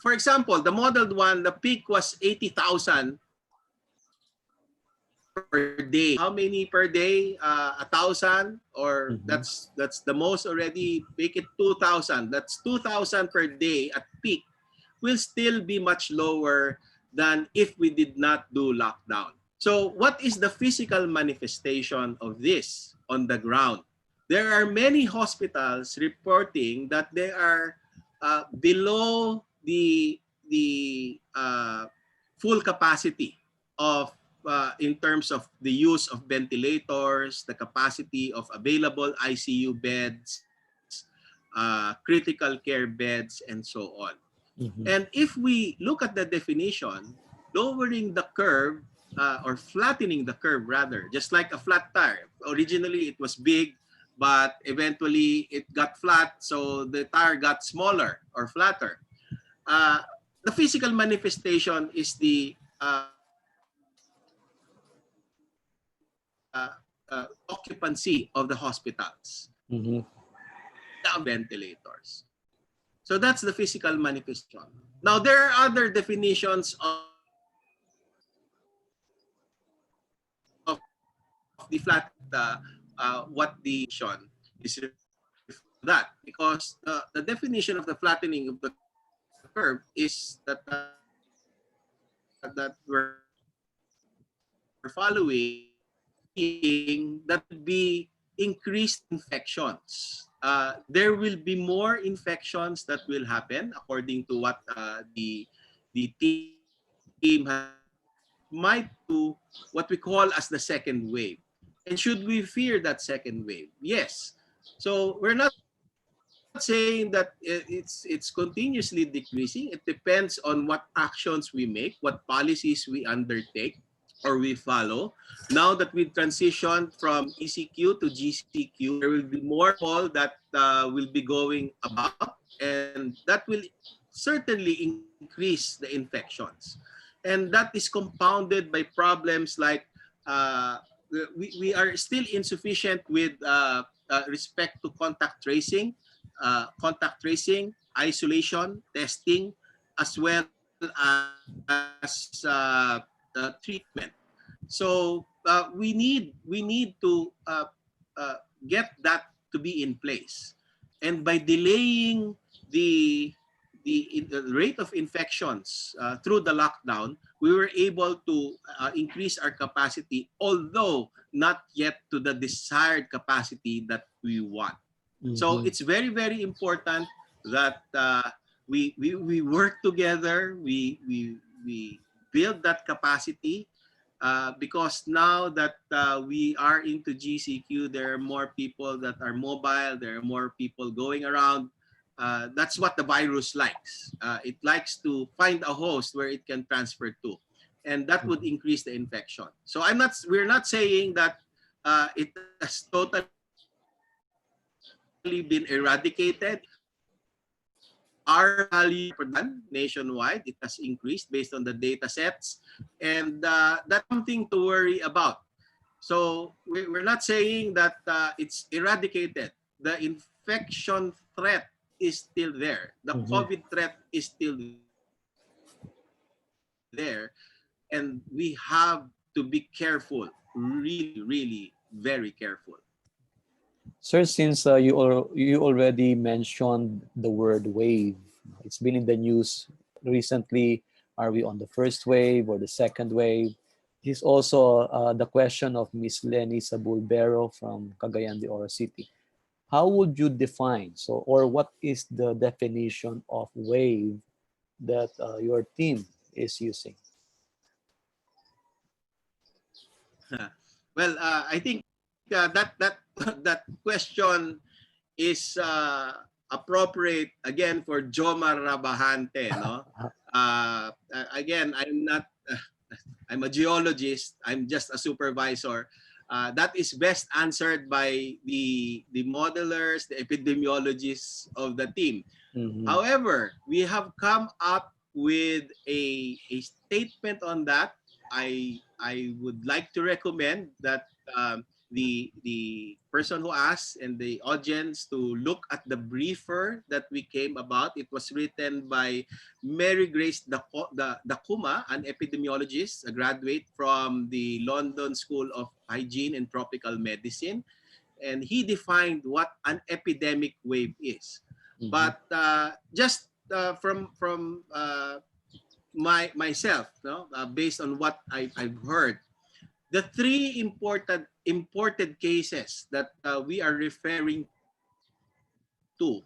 For example, the modeled one, the peak was 80,000 per day. How many per day? 1,000, or Mhm, that's the most already. Make it 2,000. That's 2,000 per day at peak. Will still be much lower than if we did not do lockdown. So what is the physical manifestation of this on the ground? There are many hospitals reporting that they are below the full capacity of in terms of the use of ventilators, the capacity of available ICU beds, critical care beds, and so on. And mhm, if we look at the definition, lowering the curve, or flattening the curve rather, just like a flat tire. Originally, it was big, but eventually it got flat, so the tire got smaller or flatter. Uh, the physical manifestation is the occupancy of the hospitals, mhm, the ventilators. So that's the physical manifestation. Now, there are other definitions of the flat what the definition is that, because the definition of the flattening of the curve is that we're following, that will be increased infections. There will be more infections that will happen according to what the team has reported, might to what we call as the second wave. And should we fear that second wave? Yes. So we're not saying that it's continuously decreasing. It depends on what actions we make, what policies we undertake or we follow. Now that we've transitioned from ECQ to GCQ, there will be more people that will be going about, and that will certainly increase the infections. And that is compounded by problems like uh, we are still insufficient with respect to isolation, testing, as well as treatment. So we need to get that to be in place. And by delaying the the rate of infections through the lockdown, we were able to increase our capacity, although not yet to the desired capacity that we want. So Mm-hmm. it's very, very important that we work together, we build that capacity, because now that we are into GCQ, there are more people that are mobile, there are more people going around. That's what the virus likes. It likes to find a host where it can transfer to, and that would increase the infection. So we're not saying that it has totally been eradicated. Our value per done nationwide, it has increased based on the data sets, and that's something to worry about. So we're not saying that it's eradicated. The infection threat is still there. The Mm-hmm. COVID threat is still there, and we have to be careful, really, really, very careful. Sir, since you already mentioned the word wave, it's been in the news recently. Are we on the first wave or the second wave? This is also the question of Miss Lenny Sabulbero from Cagayan de Oro City. How would you define, so, or what is the definition of wave that your team is using? Well, I think that question is appropriate again for Jomar Rabahante, no? Again, I'm a geologist. I'm just a supervisor. That is best answered by the modelers, the epidemiologists of the team. Mm-hmm. However, we have come up with a statement on that. I would like to recommend that the person who asked and the audience to look at the briefer that we came about. It was written by Mary Grace Dacuma, an epidemiologist, a graduate from the London School of Hygiene and Tropical Medicine, and he defined what an epidemic wave is. Mm-hmm. But just from myself, no, based on what I've heard, the three imported cases that we are referring to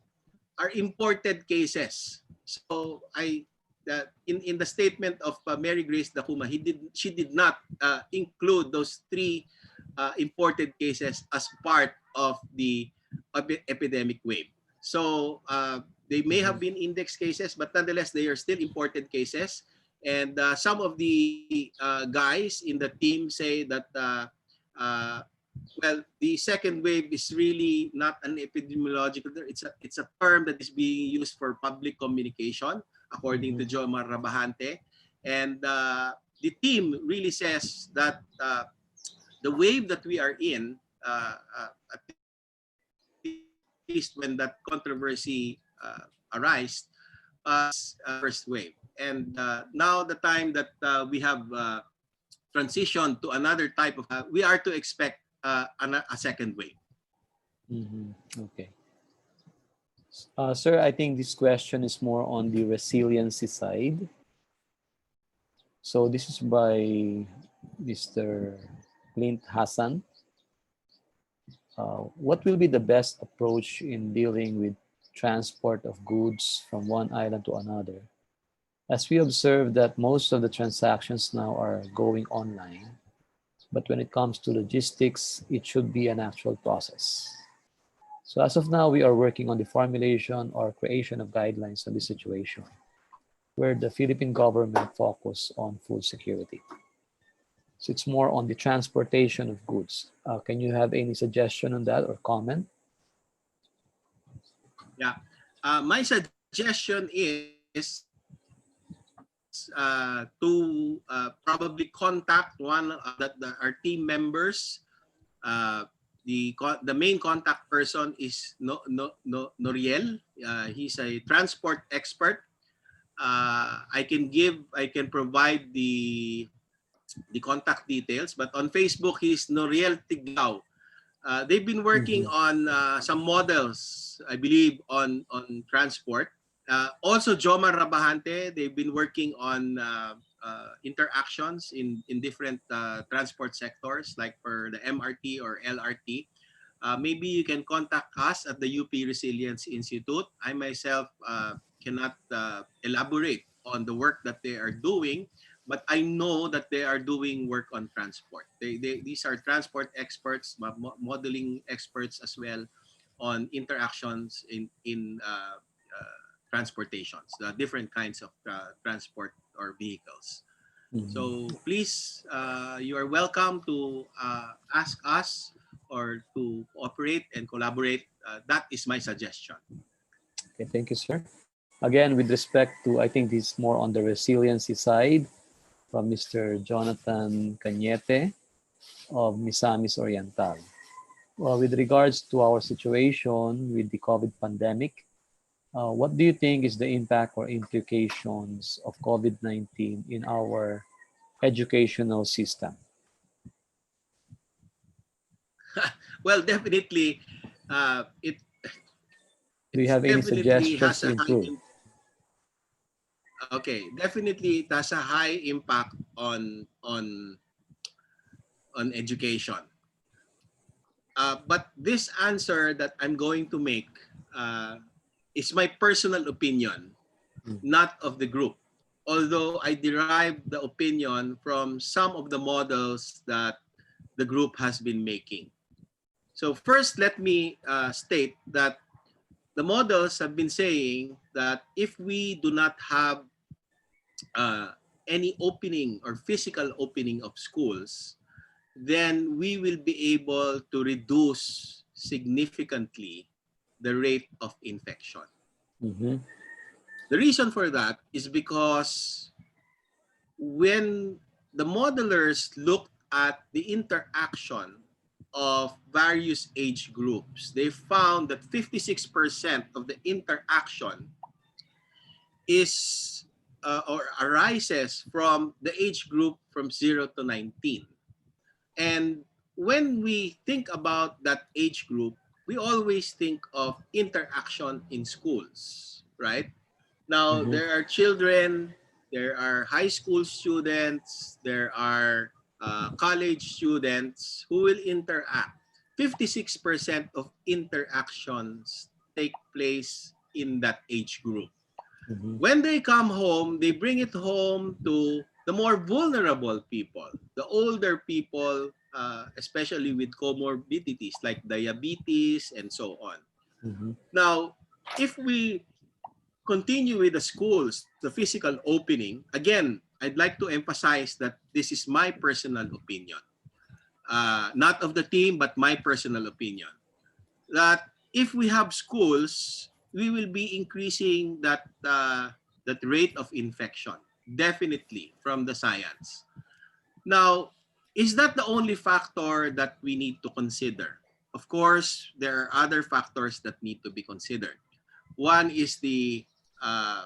are imported cases. So in the statement of Mary Grace Dacuma, she did not include those three imported cases as part of the epidemic wave. So they may Mm-hmm. have been index cases, but nonetheless, they are still imported cases. And some of the guys in the team say that, well, the second wave is really not an epidemiological term. It's a term that is being used for public communication, according Mm-hmm. to Jomar Rabahante. And the team really says that the wave that we are in, at least when that controversy arised, was the first wave. And now the time that we have transitioned to another type of, we are to expect a second wave. Mm-hmm. Okay. Sir, I think this question is more on the resiliency side. So this is by Mr. Clint Hassan. What will be the best approach in dealing with transport of goods from one island to another? As we observe that most of the transactions now are going online, but when it comes to logistics, it should be an actual process. So as of now, we are working on the formulation or creation of guidelines on this situation, where the Philippine government focus on food security. So it's more on the transportation of goods. Can you have any suggestion on that or comment? Yeah. My suggestion is to probably contact one our team members. The main contact person is Noriel. He's a transport expert. I can provide the contact details, but on Facebook he's Noriel Tiglao. They've been working Mhm. on some models, I believe, on transport, Also, Jomar Rabahante, they've been working on interactions in different transport sectors, like for the MRT or LRT. Maybe you can contact us at the UP Resilience Institute. I myself cannot elaborate on the work that they are doing, but I know that they are doing work on transport. These are transport experts, modeling experts as well on interactions in transportations, the different kinds of transport or vehicles. So please, you are welcome to ask us or to cooperate and collaborate. That is my suggestion. Okay, thank you, sir. Again, with respect to, I think this is more on the resiliency side from Mr. Jonathan Cañete of Misamis Oriental. With regards to our situation with the COVID pandemic, what do you think is the impact or implications of COVID-19 in our educational system? Well, definitely, it Do you it's have any definitely suggestions has to a high improve? okay, definitely it has a high impact on education. But this answer that I'm going to make uh, is my personal opinion, not of the group. Although I derived the opinion from some of the models that the group has been making. So first, let me state that the models have been saying that if we do not have uh, any opening or physical opening of schools, then we will be able to reduce significantly the rate of infection. Mm-hmm. The reason for that is because when the modelers looked at the interaction of various age groups, they found that 56% of the interaction is or arises from the age group from 0 to 19. And when we think about that age group, we always think of interaction in schools, right? Now, Mm-hmm. there are children, there are high school students, there are college students who will interact. 56% of interactions take place in that age group. Mm-hmm. When they come home, they bring it home to the more vulnerable people, the older people, especially with comorbidities like diabetes and so on. Mm-hmm. Now, if we continue with the schools, the physical opening, again, I'd like to emphasize that this is my personal opinion, not of the team, but my personal opinion, that if we have schools, we will be increasing that rate of infection, definitely from the science. Now, is that the only factor that we need to consider? Of course, there are other factors that need to be considered. One is uh,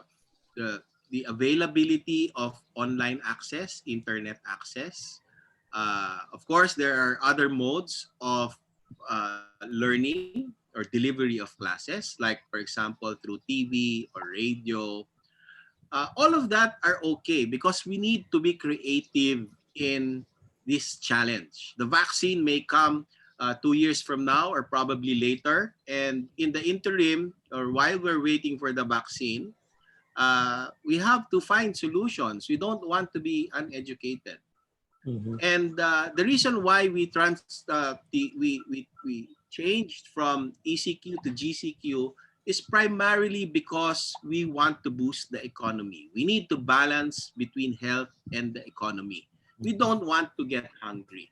the the availability of online access, internet access. Of course, there are other modes of learning or delivery of classes, like, for example, through TV or radio. All of that are okay because we need to be creative in this challenge. The vaccine may come 2 years from now or probably later. And in the interim, or while we're waiting for the vaccine, we have to find solutions. We don't want to be uneducated. Mm-hmm. And the reason why we changed from ECQ to GCQ is primarily because we want to boost the economy. We need to balance between health and the economy. We don't want to get hungry.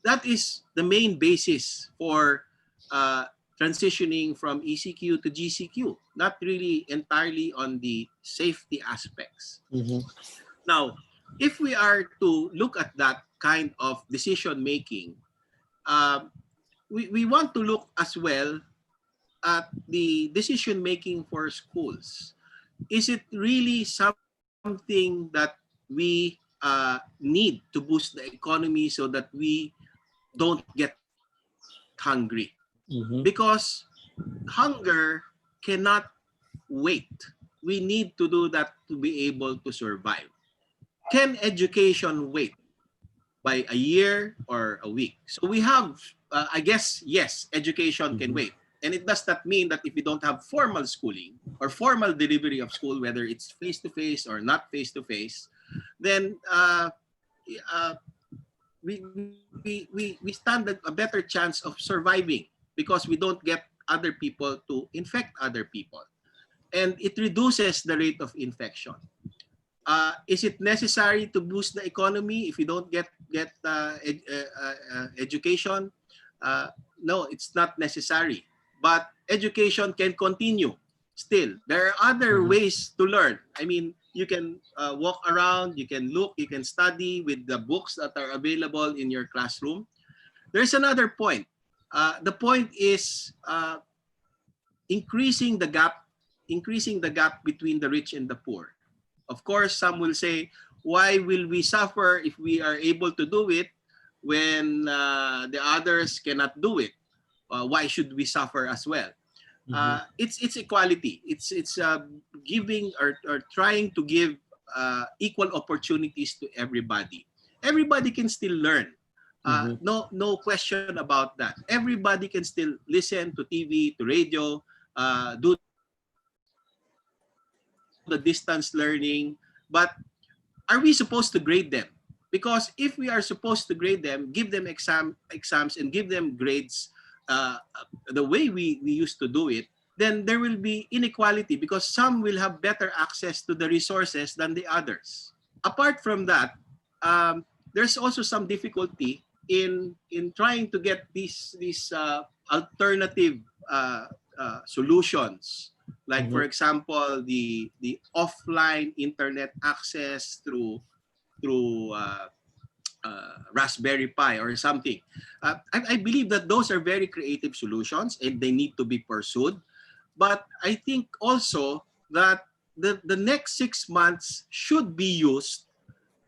That is the main basis for uh, transitioning from ECQ to GCQ, not really entirely on the safety aspects. Mm-hmm. Now, if we are to look at that kind of decision making, um, we want to look as well at the decision making for schools. Is it really something that we need to boost the economy so that we don't get hungry? Mm-hmm. Because hunger cannot wait. we need to do that to be able to survive. Can education wait by a year or a week? So we have, I guess, yes, education can Mm-hmm. wait. And it does not mean that if we don't have formal schooling or formal delivery of school, whether it's face-to-face or not face-to-face, then uh, we stand a better chance of surviving because we don't get other people to infect other people. And it reduces the rate of infection. Is it necessary to boost the economy if you don't get education? Uh, no, it's not necessary. But education can continue. Still, there are other Mm-hmm. ways to learn. I mean, you can walk around, you can look, you can study with the books that are available in your classroom. There's another point. The point is increasing the gap, increasing the gap between the rich and the poor. Of course, some will say, why will we suffer if we are able to do it when the others cannot do it? Why should we suffer as well? Mm-hmm. It's equality. It's giving or trying to give equal opportunities to everybody. Everybody can still learn. Mm-hmm. No question about that. Everybody can still listen to TV, to radio, do the distance learning. But are we supposed to grade them? Because if we are supposed to grade them, give them exams and give them grades the way we used to do it, then there will be inequality because some will have better access to the resources than the others. Apart from that, there's also some difficulty in trying to get these alternative solutions, like Mm-hmm. for example the offline internet access through Raspberry Pi or something. I believe that those are very creative solutions and they need to be pursued. But I think also that the next 6 months should be used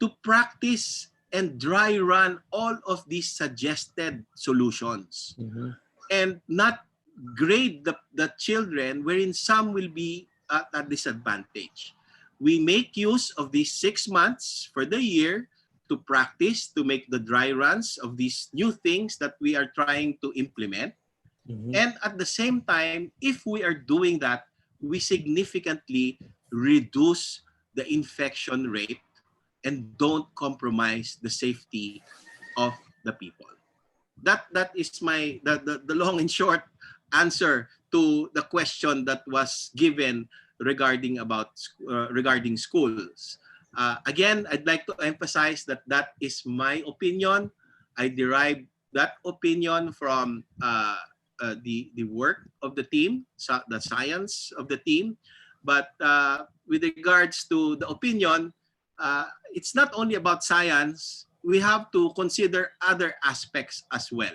to practice and dry run all of these suggested solutions Mm-hmm. and not grade the children wherein some will be at a disadvantage. We make use of these 6 months for the year to practice, to make the dry runs of these new things that we are trying to implement. Mm-hmm. And at the same time, if we are doing that, we significantly reduce the infection rate and don't compromise the safety of the people. That is my the long and short answer to the question that was given regarding schools. Again, I'd like to emphasize that that is my opinion. I derive that opinion from the work of the team, the science of the team. But with regards to the opinion, it's not only about science. We have to consider other aspects as well.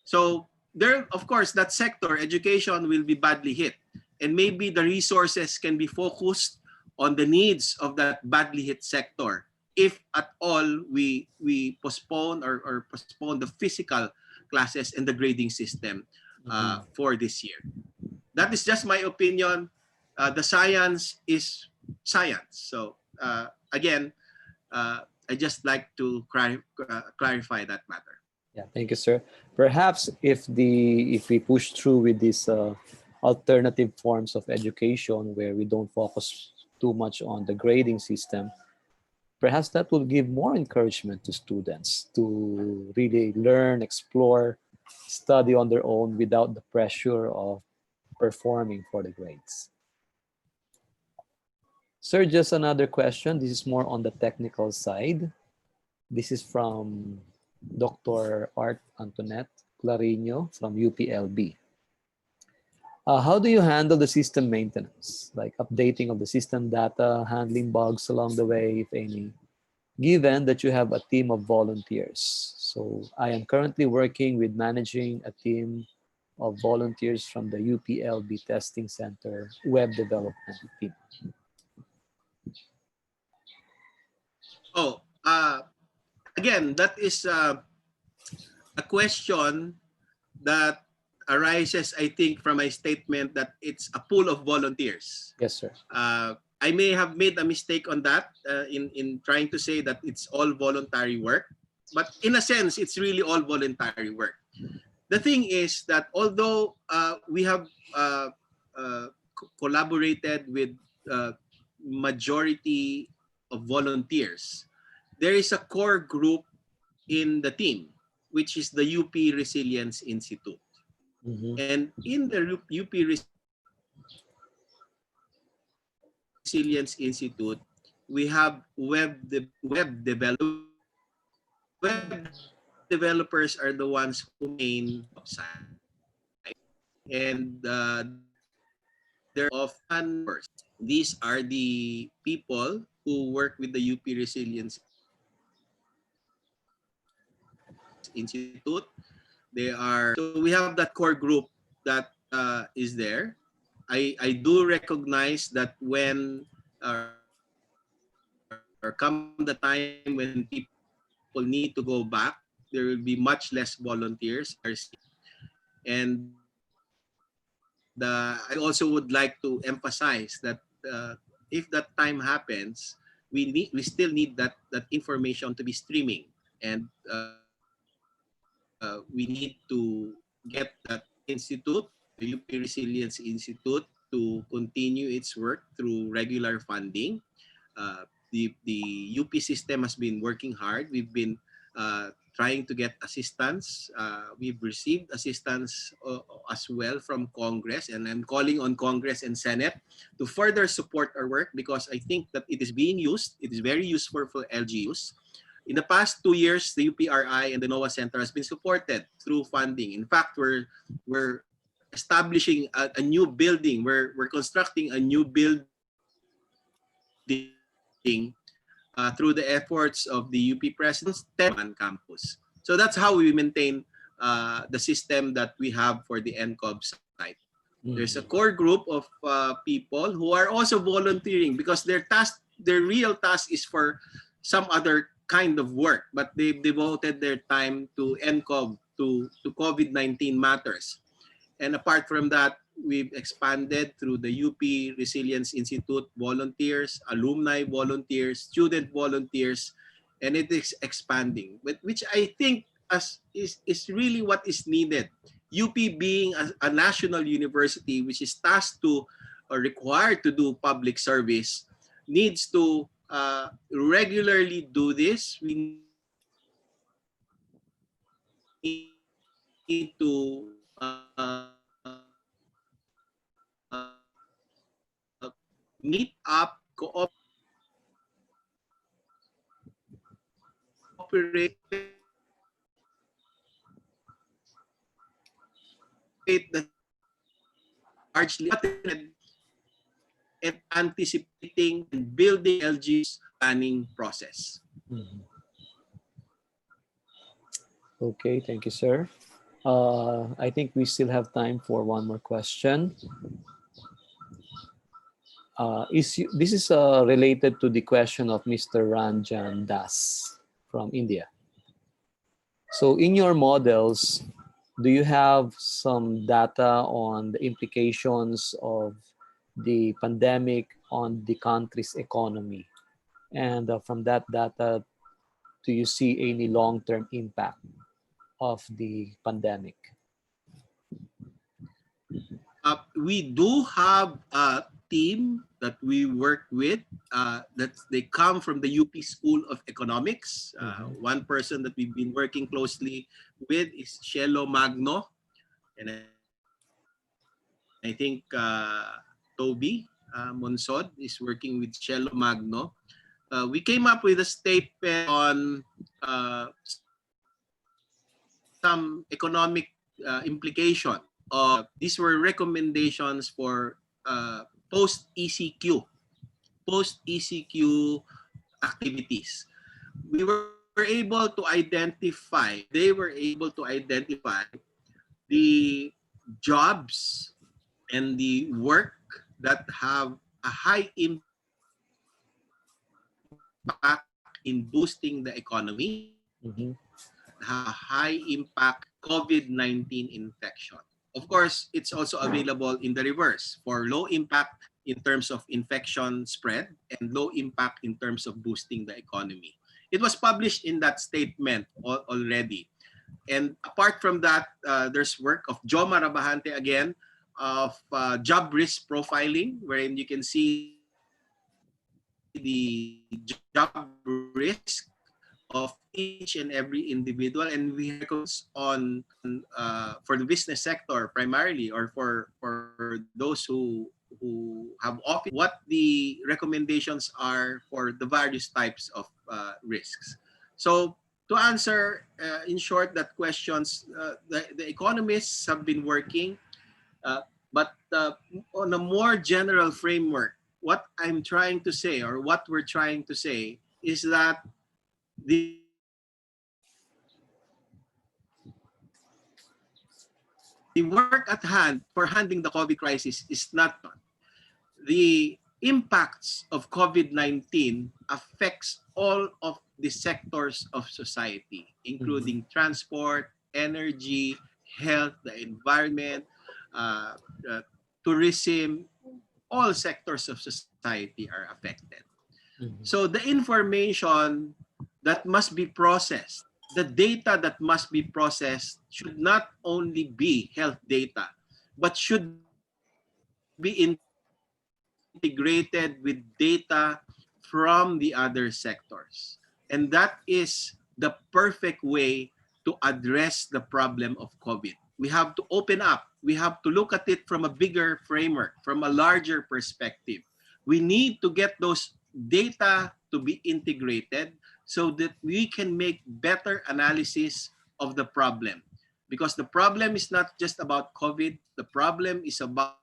So there, of course, that sector, education, will be badly hit. And maybe the resources can be focused on the needs of that badly hit sector if at all we postpone or postpone the physical classes and the grading system Mm-hmm. for this year. That is just my opinion. The science is science. So again, I just like to clarify that matter. Yeah, thank you, sir. Perhaps if we push through with these alternative forms of education where we don't focus too much on the grading system, perhaps that will give more encouragement to students to really learn, explore, study on their own without the pressure of performing for the grades. Sir, just another question. This is more on the technical side. This is from Dr. Art Antoinette Clarino from UPLB. How do you handle the system maintenance, like updating of the system data, handling bugs along the way, if any, given that you have a team of volunteers? So I am currently working with managing a team of volunteers from the UPLB Testing Center web development team. Oh, again, that is a question that arises, I think, from my statement that it's a pool of volunteers. Yes, sir. I may have made a mistake on that in trying to say that it's all voluntary work, but in a sense, it's really all voluntary work. The thing is that although we have collaborated with uh, majority of volunteers, there is a core group in the team, which is the UP Resilience Institute. Mm-hmm. And in the UP Resilience Institute, we have web developers are the ones who maintain website, and there are often these are the people who work with the UP Resilience Institute. So we have that core group that is there. I do recognize that when or come the time when people need to go back, there will be much less volunteers as we are seeing. And I also would like to emphasize that if that time happens, we still need that information to be streaming, and we need to get that institute, the UP Resilience Institute, to continue its work through regular funding. The UP system has been working hard. We've been trying to get assistance. We've received assistance as well from Congress, and I'm calling on Congress and Senate to further support our work, because I think that it is being used. It is very useful for LGUs. In the past 2 years, the UPRI and the NOAA Center has been supported through funding. In fact, we're establishing a new building. We're constructing a new building through the efforts of the UP presidents, Diliman campus. So that's how we maintain the system that we have for the NCOV site. There's a core group of people who are also volunteering, because their real task is for some other kind of work, but they've devoted their time to NCOV, to COVID-19 matters. And apart from that, we've expanded through the UP Resilience Institute volunteers, alumni volunteers, student volunteers, and it is expanding, which I think is really what is needed. UP being a national university which is tasked to or required to do public service needs to regularly do this. We need to meet up, cooperate, the largely and anticipating and building LG's planning process. Mm-hmm. Okay, thank you, sir. I think we still have time for one more question. This is related to the question of Mr. Ranjan Das from India. So in your models, do you have some data on the implications of the pandemic on the country's economy? And from that data, do you see any long-term impact of the pandemic? We do have a team that we work with that they come from the UP School of Economics. One person that we've been working closely with is Cielo Magno, and I think Toby Monsod is working with Cielo Magno. We came up with a statement on some economic implication. These were recommendations for post-ECQ activities. We were able to identify, they were able to identify the jobs and the work that have a high impact in boosting the economy, have a high impact COVID-19 infection. Of course, it's also available in the reverse for low impact in terms of infection spread and low impact in terms of boosting the economy. It was published in that statement already. And apart from that, there's work of Jo Marabahante again of job risk profiling, wherein you can see the job risk of each and every individual, and we have recommendations on for the business sector primarily, or for those who have office, what the recommendations are for the various types of risks. So to answer in short that questions, the economists have been working, but on a more general framework, what I'm trying to say, or what we're trying to say, is that the work at hand for handling the COVID crisis is not the impacts of COVID-19 affects all of the sectors of society, including transport, energy, health, the environment, uh, uh, tourism. All sectors of society are affected. So the information that must be processed, the data that must be processed should not only be health data, but should be integrated with data from the other sectors. And that is the perfect way to address the problem of COVID. We have to open up. We have to look at it from a bigger framework, from a larger perspective. We need to get those data to be integrated so that we can make better analysis of the problem. Because the problem is not just about COVID, the problem is about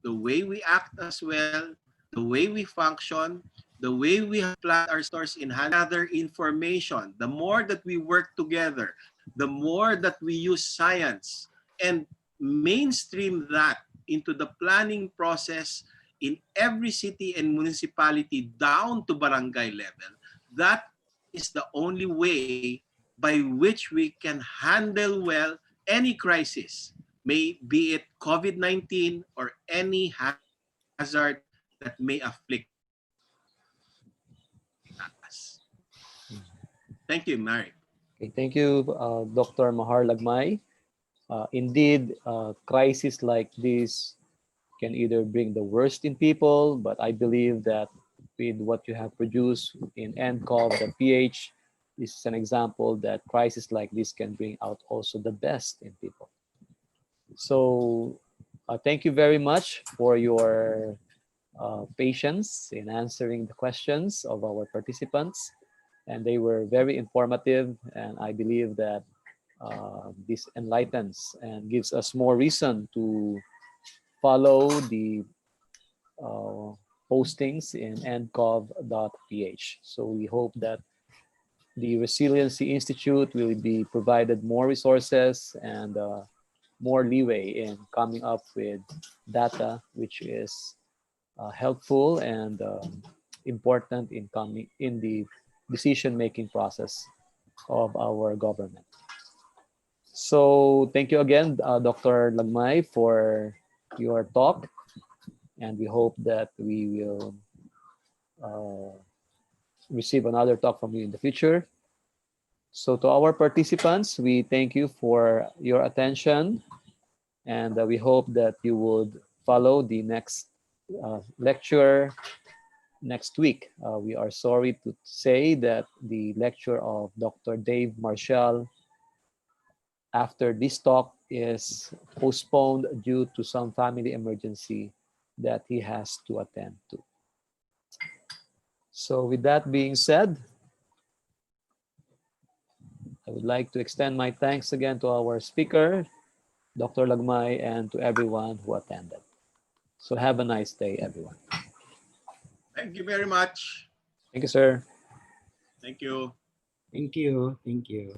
the way we act as well, the way we function, the way we have planned our stores in handling gather information. The more that we work together, the more that we use science and mainstream that into the planning process in every city and municipality down to barangay level, that is the only way by which we can handle well any crisis, may be it COVID-19 or any hazard that may afflict us. Thank you, Marrick. Okay, thank you, Dr. Mahar Lagmay. Indeed, crises like this can either bring the worst in people, but I believe that with what you have produced in endcov.ph, this is an example that crises like this can bring out also the best in people. So thank you very much for your patience in answering the questions of our participants. And they were very informative, and I believe that this enlightens and gives us more reason to follow the postings in endcov.ph. So we hope that the Resiliency Institute will be provided more resources and more leeway in coming up with data which is helpful and important in coming in the decision-making process of our government. So thank you again, Dr. Lagmay, for your talk, and we hope that we will receive another talk from you in the future. So to our participants, we thank you for your attention, and we hope that you would follow the next lecture next week. We are sorry to say that the lecture of Dr. Dave Marshall after this talk is postponed due to some family emergency that he has to attend to. So with that being said, I would like to extend my thanks again to our speaker, Dr. Lagmay, and to everyone who attended. So have a nice day, everyone. Thank you very much. Thank you, sir. Thank you. Thank you. Thank you.